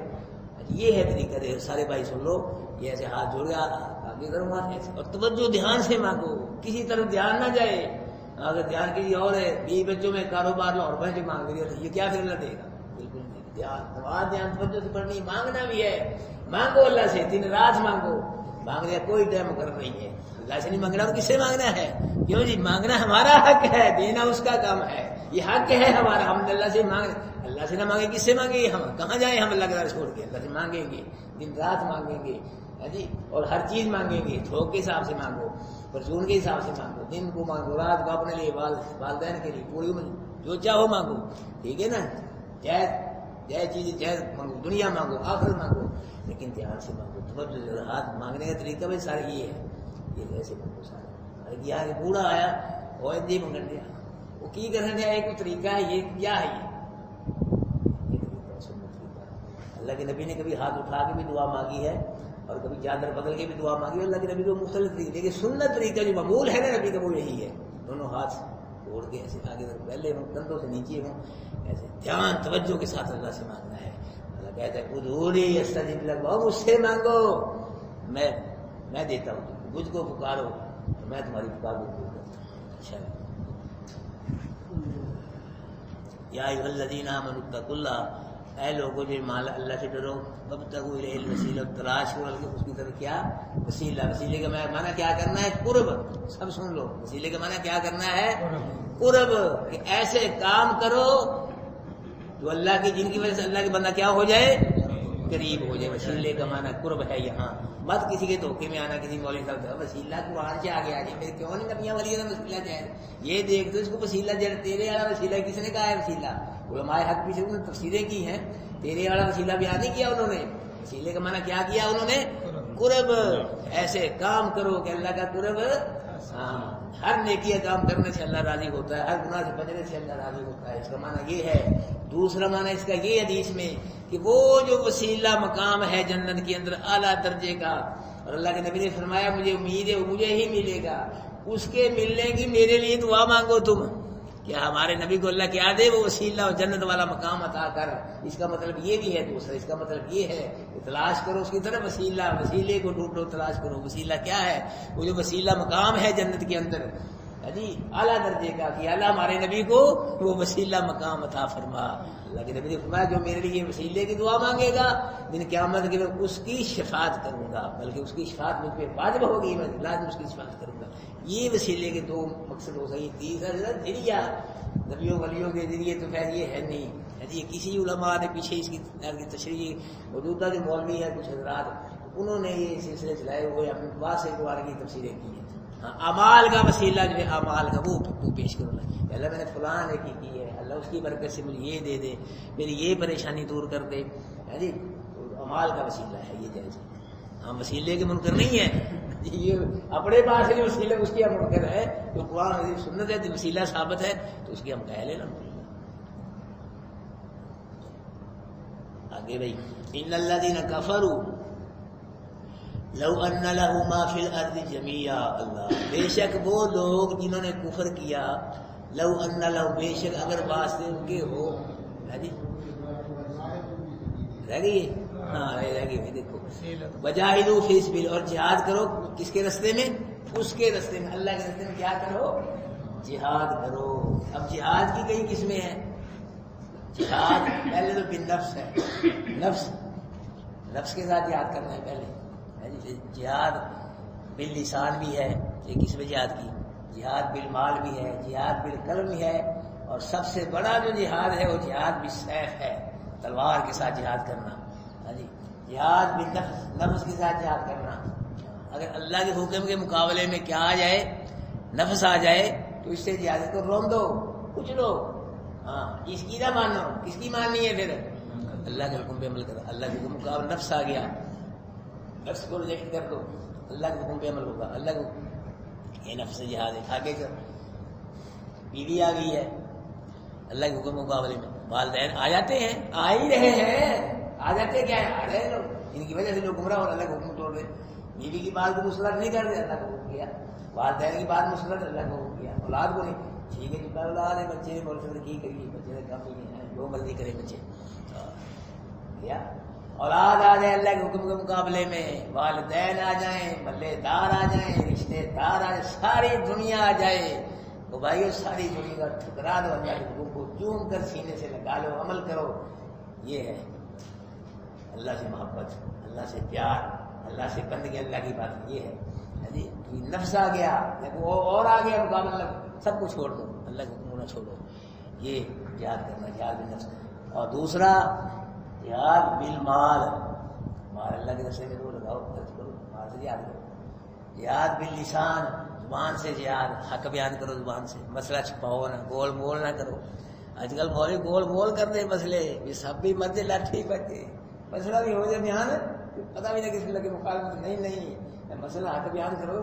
یہ ہے طریقہ دے، سارے بھائی سن لو، یہ ایسے ہاتھ جوڑ گیا آگے کروں ہاتھ ایسے، اور توجہ دھیان سے مانگو، کسی طرف دھیان نہ جائے، اگر دھیان کسی اور ہے، 20 بچوں میں کاروبار میں اور بہن مانگ رہی ہے، یہ کیا پھر اللہ دے گا، بالکل نہیں، دھیان توجہ سے پڑھنی، مانگنا بھی ہے، مانگو اللہ سے، دن رات مانگو، مانگنے کا کوئی ٹائم مقرر نہیں ہے، اللہ سے نہیں مانگنا تو کس سے مانگنا ہے، کیوں جی، مانگنا ہمارا حق ہے، دینا اس کا کام ہے، یہ حق ہے ہمارا، ہم اللہ سے مانگ، اللہ سے نہ مانگے کس سے مانگیں گے، ہم کہاں جائیں، ہم اللہ کے راہ چھوڑ کے، اللہ سے مانگیں گے، دن رات مانگیں گے جی، اور ہر چیز مانگیں گے، تھوک کے حساب سے مانگو، پرچون کے حساب سے مانگو، دن کو مانگو، رات کو اپنے لیے، والدین کے لیے، پوری جو چاہو مانگو، ٹھیک ہے نا، جائے چیزیں جائز مانگو، دنیا مانگو، آخر مانگو، لیکن دھیان سے مانگو، توجہ، ہاتھ مانگنے کا طریقہ بھی سارا یہ ہے، یہ ایسے مانگو سارا، یہ بوڑھا آیا اور جی منگن دیا، وہ کی کرنے دیا، ایک طریقہ ہے، یہ کیا ہے، یہ طریقہ سنت طریقہ، اللہ کے نبی نے کبھی ہاتھ اٹھا کے بھی دعا مانگی ہے، اور کبھی چادر بدل کے بھی دعا مانگی ہے، اللہ کے نبی کو مختلف طریقے، لیکن سنت طریقہ جو معمول ہے نا نبی کا وہ یہی ہے، دونوں ہاتھ توڑ کے ایسے آگے پہلے ہوں، کندھوں سے نیچے ہوں، ایسے دھیان توجہ کے ساتھ اللہ سے مانگنا ہے، اللہ کہتا ہے ادعونی استجب لکم، مجھ سے مانگو، میں دیتا ہوں، مجھ کو پکارو میں تمہاری پکار کو پورا کرتا ہوں، اچھا یا ایھا الذین آمنوا اتقوا اللہ، اے لوگوں جو مال اللہ سے ڈرو، وابتغوا الیہ الوسیلہ، تلاش کرو اس کی طرف کیا وسیلہ، وسیلے کا معنی کیا کرنا ہے، قرب، سب سن لو، وسیلے کا معنی کیا کرنا ہے، قرب، کہ ایسے کام کرو جو اللہ کی، جن کی وجہ سے اللہ کے بندہ کیا ہو جائے، قریب ہو جائے، وسیلے کا معنی قرب ہے یہاں، مت کسی کے دھوکے میں آنا، کسی مولوی صاحب سے وسیلہ قرآن سے آگے آ جائے، میرے کیوں نہیں نبیاں ولی کا وسیلہ جائے، یہ دیکھ تو اس کو وسیلہ جائے، تیرے والا وسیلہ کس نے کہا ہے وسیلہ، علماء حق پیچھے انہوں نے تفسیریں کی ہیں، تیرے والا وسیلہ بیان نہیں کیا انہوں نے، وسیلے کا معنی کیا کیا انہوں نے، قرب، ایسے کام کرو کہ اللہ کا قرب، ہاں، ہر نیکی کام کرنے سے اللہ راضی ہوتا ہے، ہر گناہ سے بچنے سے اللہ راضی ہوتا ہے، اس کا معنی یہ ہے، دوسرا معنی اس کا یہ حدیث میں کہ وہ جو وسیلہ مقام ہے جنت کے اندر اعلیٰ درجے کا، اور اللہ کے نبی نے فرمایا مجھے امید ہے وہ مجھے ہی ملے گا، اس کے ملنے کی میرے لیے دعا مانگو تم، کیا ہمارے نبی کو اللہ کیا دے، وہ وسیلہ اور جنت والا مقام عطا کر، اس کا مطلب یہ بھی ہے، دوسرا اس کا مطلب یہ ہے کہ تلاش کرو اس کی طرف وسیلہ، وسیلے کو ڈھونڈو، تلاش کرو، وسیلہ کیا ہے، وہ جو وسیلہ مقام ہے جنت کے اندر جی اعلیٰ درجے کا، کہ اللہ ہمارے نبی کو وہ وسیلہ مقام عطا فرما، اللہ کے نبی نے فرمایا جو میرے لیے وسیلے کی دعا مانگے گا دن قیامت کے میں اس کی شفاعت کروں گا، بلکہ اس کی شفاعت مجھ پہ واجب ہوگی، میں لازم اس کی شفاعت کروں گا، یہ وسیلے کے دو مقصد ہو سکے، تیسرا ذریعہ، نبیوں ولیوں کے ذریعے تو خیر یہ ہے نہیں جی، کسی علماء نے پیچھے اس کی تشریح، موجودہ جو مولوی ہے کچھ حضرات انہوں نے یہ سلسلے چلائے ہوئے اپنے پاس سے قرآن کی تفسیریں کی ہیں، اعمال کا وسیلہ جو ہے، اعمال کا وہ پیش کرو، اللہ میں نے فلاں نیکی کی ہے، اللہ اس کی برکت سے مجھے یہ دے دے، میری یہ پریشانی دور کر دے جی، اعمال کا وسیلہ ہے یہ جائز ہے، ہم وسیلے کے منکر نہیں ہیں، یہ اپنے پاس سے جو وسیلہ اس کی ہم منکر ہے، جو قرآن سنت ہے وسیلہ ثابت ہے تو اس کی ہم کہہ لینا، آگے بھائی، ان الذین کفروا لو ان له ما فی الارض جميعا، اللہ بے شک وہ لوگ جنہوں نے کفر کیا، لو ان له بے شک اگر واسطے ان کے ہو، جی رہ گئی، ہاں رہ گئی، دیکھو وجاہدوا فی سبیل، اور جہاد کرو کس کے راستے میں، اس کے راستے میں، اللہ کے راستے میں کیا کرو، جہاد کرو، اب جہاد کی کئی قسمیں ہیں، جہاد پہلے تو بالنفس ہے، نفس کے ساتھ جہاد کرنا ہے پہلے، جہاد باللسان بھی ہے، یہ کس میں جہاد کی؟ جہاد بالمال بھی ہے، جہاد بالقلم بھی ہے، اور سب سے بڑا جو جہاد ہے وہ جہاد بالسیف ہے، تلوار کے ساتھ جہاد کرنا۔ جہاد بالنفس، نفس کے ساتھ جہاد کرنا۔ اگر اللہ کے حکم کے مقابلے میں کیا آ جائے، نفس آ جائے، تو اس سے جہاد کو روک دو، کچھ لو، ہاں اس کی نہ مانو۔ کس کی ماننی ہے پھر؟ اللہ کے حکم پہ عمل کرو۔ اللہ کے حکم مقابلے نفس آ گیا، نفس کو ریجیکٹ کر دو، اللہ کے حکم پہ عمل ہوگا۔ اللہ کو یہ نفس سے جہاد ہے، آگے چل۔ بیوی آ گئی ہے اللہ کے حکم مقابلے میں، والدین آ جاتے ہیں، آ ہی رہے ہیں، آ جاتے کیا ہے، آ رہے ہیں لوگ، ان کی وجہ سے لوگ گمراہ اور اللہ کا حکم توڑ رہے۔ بیوی کی بات کو مسلط نہیں کر رہے، اللہ کا حکم کیا۔ والدین کی بات مسلط، اللہ کا حکم کیا۔ اولاد کو نہیں، ٹھیک ہے جی اولاد ہے، بچے نے بول سکتے کی کریے، بچے نے کافی نہیں ہے، جو مرضی کرے بچے کیا۔ اولاد آ جائے اللہ کے حکم کے مقابلے میں، والدین آ جائیں، محلے دار آ جائیں، رشتے دار آ جائیں، ساری دنیا آ جائے، تو بھائیو ساری دنیا کا ٹھکرا دو، اللہ کے حکم کو چوم کر سینے سے لگا لو، عمل کرو۔ یہ ہے اللہ سے محبت، اللہ سے پیار، اللہ سے بندگی، اللہ کی بات یہ ہے۔ نفس آ گیا، اور آ گیا مقابلہ، سب کو چھوڑ دو، اللہ کے حکم نہ چھوڑو۔ یہ یاد کرنا، جہاد بالنفس۔ اور دوسرا جہاد بالمال، مال اللہ کے راستے میں دو، لگاؤ، خرچ کرو، مال سے جہاد کرو۔ جہاد باللسان، زبان سے جہاد، حق بیان کرو زبان سے، مسئلہ چھپاؤ نہ، گول مول نہ کرو۔ آج کل مولوی گول مول کر دے مسئلے، یہ سب بھی مرضی لاٹھی بچے، مسئلہ بھی ہو جائے بیان، پتا بھی نہیں کس اللہ کے مخالفت نہیں، مسئلہ حق بیان کرو،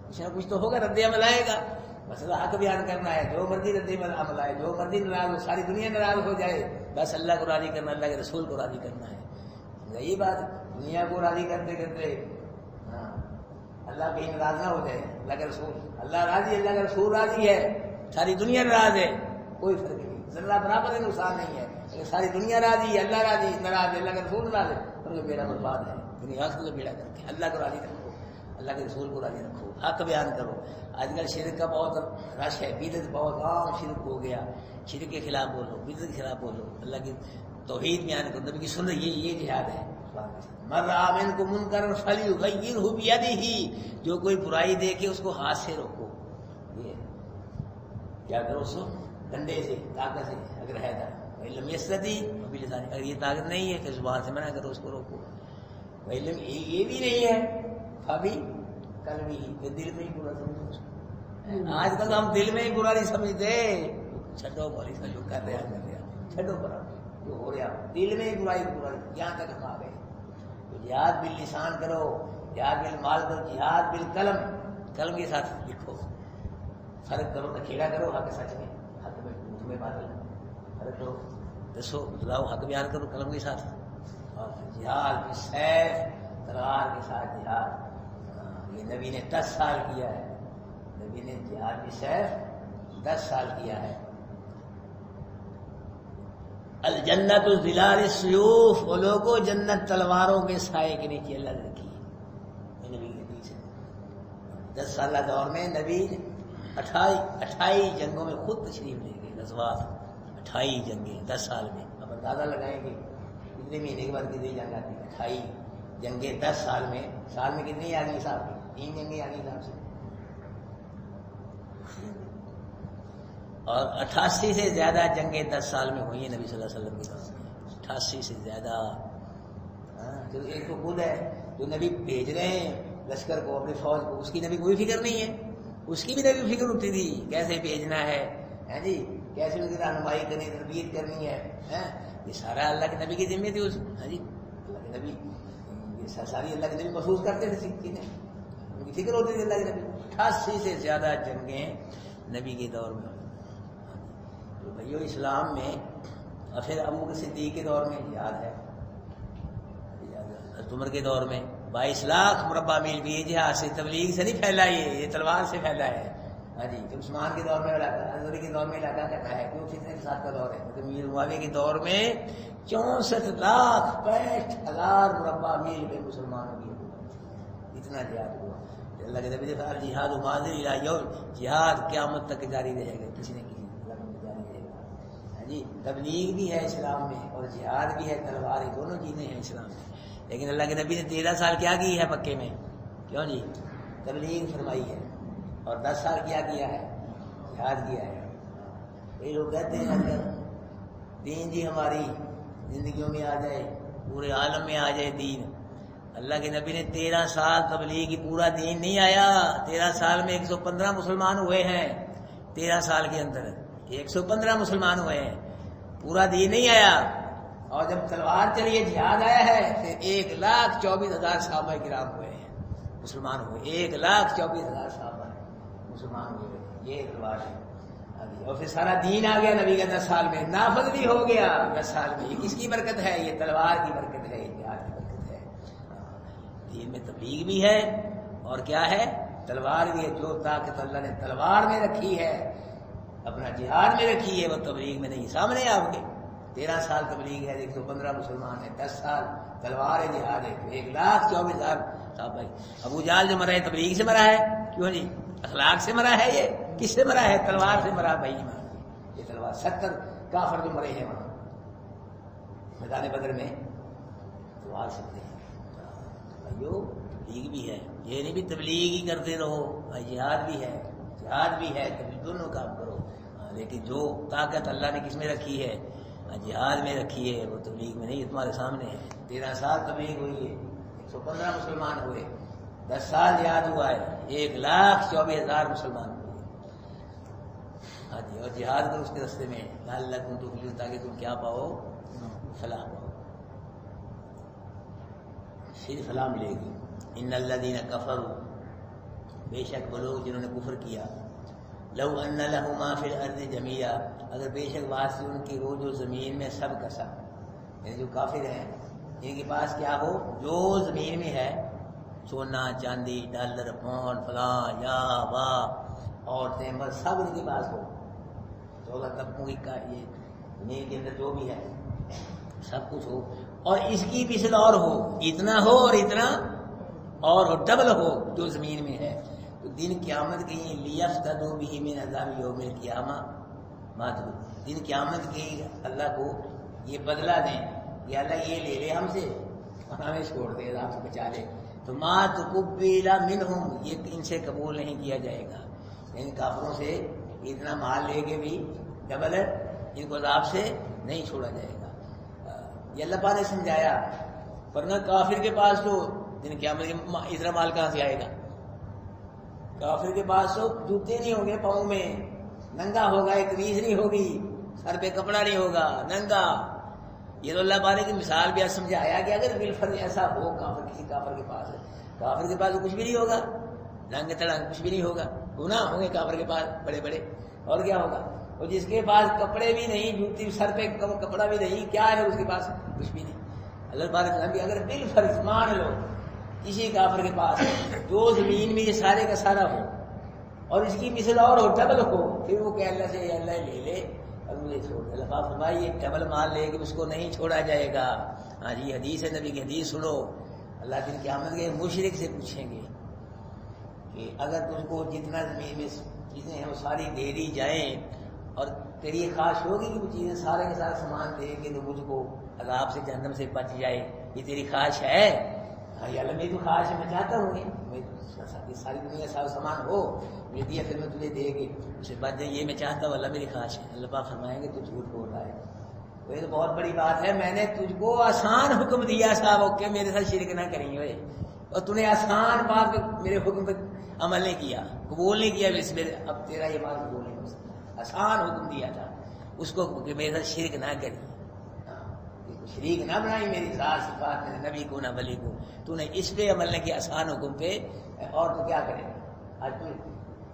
کچھ نہ کچھ تو ہوگا، رد عمل آئے گا۔ مسئلہ حق بیان کرنا ہے، جو مرضی رد عمل آئے، جو مرضی ناراض ہو، ساری دنیا ناراض ہو جائے، بس اللہ کو راضی کرنا، اللہ کے رسول کو راضی کرنا ہے۔ یہی بات، دنیا کو راضی کرتے کرتے اللہ کہیں ناراض نہ ہو جائے، اللہ کے رسول، اللہ راضی، اللہ کا رسول راضی ہے، ساری دنیا ناراض ہے، کوئی فرق نہیں، ذرا برابر ہے، نقصان نہیں ہے، لیکن ساری دنیا راضی ہے، اللہ راضی، ناراض ہے، اللہ کا رسول ناراض ہے، تو بیڑا برباد ہے، دنیا کا بیڑا کر کے اللہ کو راضی رکھو، اللہ کے رسول کو راضی رکھو، حق بیان کرو۔ آج کل شرک کا بہت رش ہے، بدعت بہت عام شرک ہو گیا، شرک کے خلاف بولو، بدعت کے خلاف بولو، اللہ کی توحید بیان کرو، نبی کی سنت، یہ جہاد ہے۔ من رأى منکم منکرا فلیغیرہ بیدہ، جو کوئی برائی دیکھے اس کو ہاتھ سے روکو، یہ کیا کرو، اس کو ڈنڈے سے، طاقت سے، اگر ہے تو علم یستطیع بلسانہ، اگر یہ طاقت نہیں ہے کہ زبان سے منع کرو، اس کو روکو۔ علم یہ بھی نہیں ہے، ابھی کل بھی دل میں ہی برا سمجھو اس کو۔ آج کل ہم دل میں ہی برا نہیں سمجھتے، چھٹو بولی سمجھو، کر رہا چھٹو برا، جو ہو رہا دل میں ہی برائی، یہاں تک ہم آ گئے۔ تو جہاد باللسان کرو، جہاد بالمال کرو، جہاد بالقلم، قلم کے ساتھ لکھو، فرق کرو، نکھیڑا کرو، حق سچ میں، حق میں جھوٹ میں بادل، فرق کرو، دسو بتلاؤ، حق بیان کرو قلم کے ساتھ۔ اور جہاد بالسیف، تلوار کے ساتھ جہاد، یہ نبی نے 10 سال کیا ہے، نبی نے جہاد بالسیف 10 سال کیا ہے۔ الجنت ظلال السیوف، وہ لوگوں جنت تلواروں کے سائے کے نیچے اللہ نے رکھی ہے، نبی کے پیچھے 10 سالہ دور میں نبی 28 جنگوں میں خود تشریف لے گئے، غزوات 28 جنگیں 10 سال میں۔ اب اندازہ لگائیں گے کتنے مہینے کے بعد کتنی جنگ آتی ہے، 28 جنگیں 10 سال میں، سال میں کتنی آ گئی صاحب کی، 3 جنگیں آ گئی صاحب سے، اور 88 سے زیادہ جنگیں 10 سال میں ہوئی ہیں نبی صلی اللہ علیہ وسلم کے دور میں، 88 سے زیادہ۔ ایک تو خود ہے جو نبی بھیج رہے ہیں لشکر کو، اپنی فوج کو، اس کی نبی کوئی فکر نہیں ہے، اس کی بھی نبی فکر ہوتی تھی کیسے بھیجنا ہے جی، کیسے ان کی رہنمائی کرنی، تربیت کرنی ہے، یہ سارا اللہ کے نبی کی ذمہ تھی، جی اللہ کے نبی یہ ساری اللہ کے نبی محسوس کرتے تھے، سیکھتی تھے، ان کی فکر ہوتی تھی اللہ کے نبی۔ 88 سے زیادہ جنگیں نبی کے دور میں، تو بھائیو اسلام میں، اور پھر ابو بکر صدیق کے دور میں یاد ہے، عمر کے دور میں 22 لاکھ مربع میل بھی یہ جہاد سے، تبلیغ سے نہیں پھیلا، یہ تلوار سے پھیلا ہے، جی۔ تو عثمان کے دور میں علاقہ، کے دور میں علاقہ کہتا ہے کیوں فتنے کے ساتھ کا دور ہے، تو میر معاویہ کے دور میں 64,65,000 مربع میل پہ مسلمانوں کی حکومت، اتنا جہاد ہوا۔ اللہ کے نبی نے کہا جہاد ماضی الی یوم، جہاد قیامت تک جاری رہے گا، کسی نے کسی جاری رہے گا، جی۔ تبلیغ بھی ہے اسلام میں، اور جہاد بھی ہے، تلوار، دونوں چیزیں ہیں اسلام میں۔ لیکن اللہ کے نبی نے 13 سال کیا کی ہے مکے میں؟ کیوں جی؟ تبلیغ فرمائی ہے. اور 10 سال کیا ہے؟ جہاد کیا ہے. کئی لوگ کہتے ہیں اگر دین جی ہماری زندگیوں میں آ جائے، پورے عالم میں آ جائے دین. اللہ کے نبی نے 13 سال تبلیغ کی، پورا دین نہیں آیا. 13 سال میں 115 مسلمان ہوئے ہیں. 13 سال کے اندر 115 مسلمان ہوئے ہیں، پورا دین نہیں آیا. اور جب تلوار چلیے جہاد آیا ہے پھر 1,24,000 صحابہ کرام ہوئے ہیں، مسلمان ہوئے. 1,24,000 صحابہ مسلمان ہوئے. یہ تلوار ہے. اور پھر سارا دین آ گیا نبی کا 10 سال میں، نافذ بھی ہو گیا 10 سال میں. یہ کس کی برکت ہے؟ یہ تلوار کی برکت ہے، یہ جہاد کی برکت ہے. دین میں تبلیغ بھی ہے اور کیا ہے؟ تلوار بھی ہے. جو طاقت اللہ نے تلوار میں رکھی ہے، اپنا جہاد میں رکھی ہے، وہ تبلیغ میں نہیں. سامنے آپ کے 13 سال تبلیغ ہے، 115 مسلمان ہیں. 10 سال تلوار ہے، جہاد ہے. 1,24,000 صحابہ. ابو جہل جو مرا ہے تبلیغ سے مرا ہے. کیوں جی؟ اخلاق سے مرا ہے. یہ کس سے مرا ہے؟ تلوار سے مرا بھائی. یہ تلوار 70 کافر جو مرے ہیں وہاں میدان بدر میں تلوار سے مرے ہیں. بھائیو تبلیغ بھی ہے، یہ نہیں بھی تبلیغ ہی کرتے رہو. جہاد بھی ہے، جہاد بھی ہے، تبلیغ دونوں کام کرو. لیکن جو طاقت اللہ نے کس میں رکھی ہے؟ جہاد میں رکھی ہے، وہ تبلیغ میں نہیں. تمہارے سامنے ہے. 13 سال تبلیغ ہوئی ہے، 115 مسلمان ہوئے. 10 سال جہاد ہوا ہے، 1,24,000 مسلمان ہوئے. ہاں جی. اور جہاد کرو اس کے راستے میں، لعلکم تفلحون، تاکہ تم کیا پاؤ؟ فلاح پاؤ. پھر فلاح ملے گی. ان الذین کفروا، بے شک وہ لوگ جنہوں نے کفر کیا. لو ان لہم ما فی الارض جمیعا، اگر بے شک واسطے ان کی ہو جو زمین میں سب کا سب، یعنی جو کافر ہیں ان کے پاس کیا ہو جو زمین میں ہے، سونا چاندی ڈالر پاؤنڈ فلاں یا وا عورتیں مرد سب ان کے پاس ہو. 14 طبقوں کی یہ زمین کے اندر جو بھی ہے سب کچھ ہو، اور اس کی مثل اور ہو، اتنا ہو اور اتنا اور ہو، ڈبل ہو جو زمین میں ہے. تو دن قیامت کے لیفتدوا بہ من عذاب یوم القیامہ ماتو، دن قیامت کے اللہ کو یہ بدلہ دیں کہ اللہ یہ لے لے ہم سے اور ہمیں چھوڑ دے، عذاب سے بچا لے. تو ما تقبل منہم، یہ ان سے قبول نہیں کیا جائے گا. ان کافروں سے اتنا مال لے کے بھی ڈبل ان کو عذاب سے نہیں چھوڑا جائے گا. یہ اللہ پاک نے سمجھایا. ورنہ کافر کے پاس تو دن قیامت کے اتنا مال کہاں سے آئے گا؟ کافر کے پاس تو جوتے نہیں ہوں گے پاؤں میں، ننگا ہوگا، ایک قمیض نہیں ہوگی، سر پہ کپڑا نہیں ہوگا، ننگا. یہ تو اللہ پاک کی مثال بھی سمجھایا کہ اگر بالفرض ایسا ہو کافر، کسی کافر کے پاس تو کچھ بھی نہیں ہوگا، رنگ تڑنگ کچھ بھی نہیں ہوگا. گناہ ہوں گے کافر کے پاس بڑے بڑے، اور کیا ہوگا؟ اور جس کے پاس کپڑے بھی نہیں، جوتی سر پہ کپڑا بھی نہیں، کیا ہے اس کے پاس؟ کچھ بھی نہیں. اللہ پاک کہ اگر بالفرض مان لو کسی کافر کے پاس جو زمین میں یہ سارے کا سارا ہو اور اس کی مثل اور ہو، ڈبل ہو، پھر وہ کہ اللہ سے اللہ لے لے اور مجھے چھوڑ دے. اللہ پاک فرمائے یہ ڈبل مال لے کے اس کو نہیں چھوڑا جائے گا. ہاں جی، حدیث ہے، نبی کی حدیث سنو. اللہ دن قیامت کے مشرک سے پوچھیں گے کہ اگر تم کو جتنا زمین میں چیزیں ہیں وہ ساری دے دی جائیں اور تیری یہ خواہش ہوگی کہ وہ چیزیں سارے کے سارے سامان دیں گے تو مجھ کو عذاب سے جہنم سے بچ جائے، یہ تیری خواہش ہے؟ ہاں اللہ میری تو خواہش ہے، میں چاہتا ہوں کہ ساری دنیا سارا سامان ہو مجھے دیا پھر میں تجھے دے گی، اس سے بچ جائے، یہ میں چاہتا ہوں، اللہ میری خواہش ہے. اللہ پاک فرمائیں گے تو جھوٹ بول رہا ہے. تو یہ تو بہت بڑی بات ہے. میں نے تجھ کو آسان حکم دیا صاحب کہ میرے ساتھ شرک نہ کریں ہوئے، اور تو نے آسان بات پہ میرے حکم پہ عمل نہیں کیا، قبول نہیں کیا. اب تیرا یہ بات قبول نہیں ہو سکتا. آسان حکم دیا تھا اس کو کہ میرے ساتھ شرک نہ کری، شریک نہ بنائی میری ذات صفات میں، نبی کو نہ ولی کو. تو نے اس پہ عمل نہ کیا آسان حکم پہ، اور تو کیا کرے؟ آج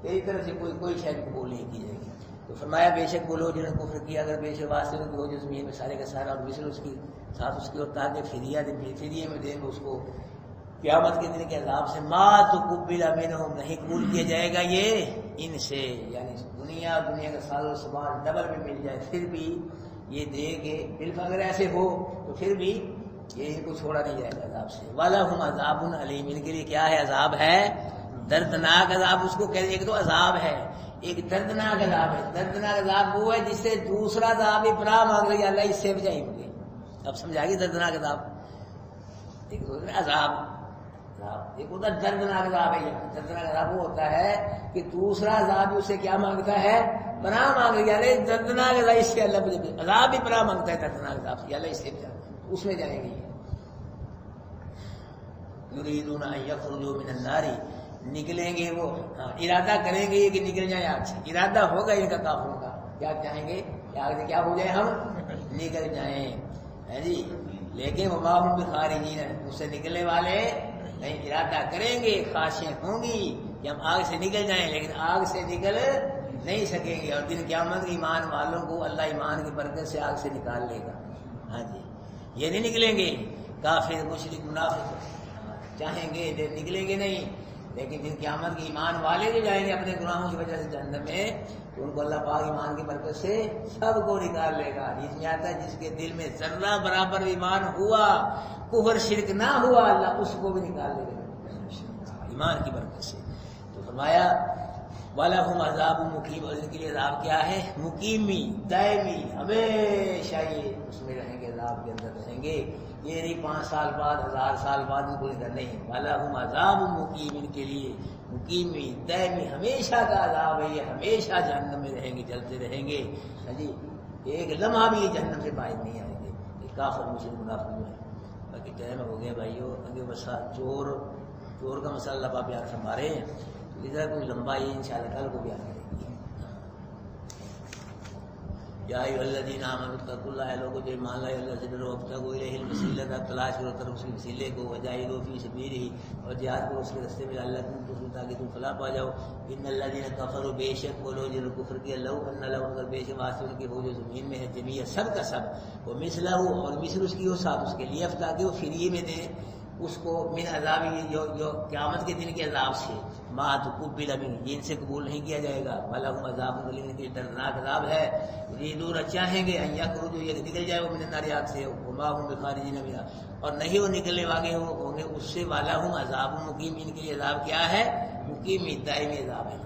تیری طرف سے کوئی شاید قبول نہیں کی جائے گی. تو فرمایا بے شک وہ لوگ جنہوں نے کفر کیا، اگر بے شک واسطے ان کو جو زمین میں سارے کا سارا اور مثل اس کی ساتھ اس کی اور تاکہ فدیہ میں دیں گے اس کو قیامت کے دن کے عذاب سے. ما تقبل منہم، نہیں قبول کیا جائے گا یہ ان سے، یعنی دنیا کا سال و سامان ڈبل میں مل جائے پھر بھی یہ دے گے. بالکل اگر ایسے ہو تو پھر بھی یہ ان کو چھوڑا نہیں جائے گا عذاب سے. وَلَهُمْ عَذَابٌ عَلِيمٌ، ان کے لیے کیا ہے؟ عذاب ہے دردناک عذاب. اس کو کہتے ہیں ایک تو عذاب ہے، ایک دردناک عذاب ہے. دردناک عذاب وہ ہے جس سے دوسرا عذاب بھی پناہ مانگ رہی ہے، اللہ اس سے بچائیں گے. اب سمجھا گی دردناک عذاب؟ ایک ہوتا ہے عذاب، ایک ہوتا ہے دردناک عذاب ہے۔ دردناک عذاب وہ ہوتا ہے کہ دوسرا عذاب اسے کیا مانگتا ہے؟ پناہ مانگ رہی ہے، دردناک عذاب اس سے اللہ مجھے عذاب بھی پناہ مانگتا ہے دردناک عذاب سے، اللہ اس سے اس میں جائیں گے۔ یریدون ان یخرجوا من النار، نکلیں گے وہ، ارادہ کریں گے کہ نکل جائیں آگ سے، ارادہ ہوگا ان کا کافروں کا، کیا چاہیں گے کہ آگ سے کیا ہو جائے، ہم نکل جائیں، ہے جی، لیکن وما هم بخارجین، اس سے نکلنے والے نہیں، ارادہ کریں گے، خواہشیں ہوں گی کہ ہم آگ سے نکل جائیں، لیکن آگ سے نکل نہیں سکیں گے، اور دن قیامت ایمان والوں کو اللہ ایمان کی برکت سے آگ سے نکال لے گا۔ ہاں جی، یہ نہیں نکلیں گے کافر مشرک منافق، چاہیں گے نکلیں گے نہیں، لیکن جن قیامت کے ایمان والے جو جائیں گے اپنے گناہوں کی وجہ سے جہنم میں، تو ان کو اللہ پاک ایمان کی برکت سے سب کو نکال لے گا۔ جس میں آتا ہے جس کے دل میں ذرہ برابر ایمان ہوا، کفر شرک نہ ہوا، اللہ اس کو بھی نکال لے گا ایمان کی برکت سے۔ تو فرمایا وَلَهُمْ عَذَابٌ مُقِيمٌ، اور ان کے لیے عذاب کیا ہے؟ مقیمی، دائمی، ہمیشہ یہ اس میں رہیں گے، عذاب کے اندر رہیں گے، یہ نہیں 5 سال بعد 1000 سال بعد ان کو ادھر نہیں۔ وَلَهُمْ عَذَابٌ مُقِيمٌ، ان کے لیے مقیمی، دائمی، ہمیشہ کا عذاب ہے، یہ ہمیشہ جہنم میں رہیں گے، جلتے رہیں گے، ہاں جی، ایک لمحہ بھی یہ جہنم سے باہر نہیں آئیں گے، یہ کافر مشرک منافق جو ہے۔ باقی ٹائم ہو گیا بھائیو، اگے بس چور کا مسئلہ اللہ پاک بیان فرما رہے ہیں، تو ادھر کوئی لمبا یہ انشاءاللہ کل کو بیان کریں گے۔ یا ایھا الذین آمنوا اتقوا اللہ، لوگوں جو ایمان لائے اللہ سے ڈرو، ابتغوا الیہ الوسیلۃ، تلاش کرو طرف اس کے وسیلے کو، وجاہدوا فی سبیلہ، اور جہاد کرو اس کے راستے میں، لعلکم تفلحون، تاکہ تم فلاح پا جاؤ۔ ان الذین کفروا، بے شک وہ لوگ جنہوں نے کفر کیا، لو ان لهم، اگر بے شک واسطے ان کے ہو جو زمین میں ہے، جمیع سب کا سب، وہ مثلہ، اور مثل اس کی ہو ساتھ اس کے لیے، تاکہ وہ فری میں دے اس کو، من عذاب، جو قیامت کے دن کے عذاب سے، ما تقبل منہ، جن سے قبول نہیں کیا جائے گا، وَلَهُمْ عَذَابٌ غَلِيظٌ، کے دردناک عذاب ہے، یریدون، چاہیں گے، ان یخرجوا، یہ نکل جائے وہ من النار، آگ سے، وما هم بخارجین منہا، اور نہیں وہ نکلنے والے ہوں گے اس سے، وَلَهُمْ عَذَابٌ مُقِيمٌ، ان کے لیے عذاب کیا ہے؟ مقیمی، دائمی عذاب ہے۔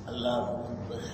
اللہ اکبر۔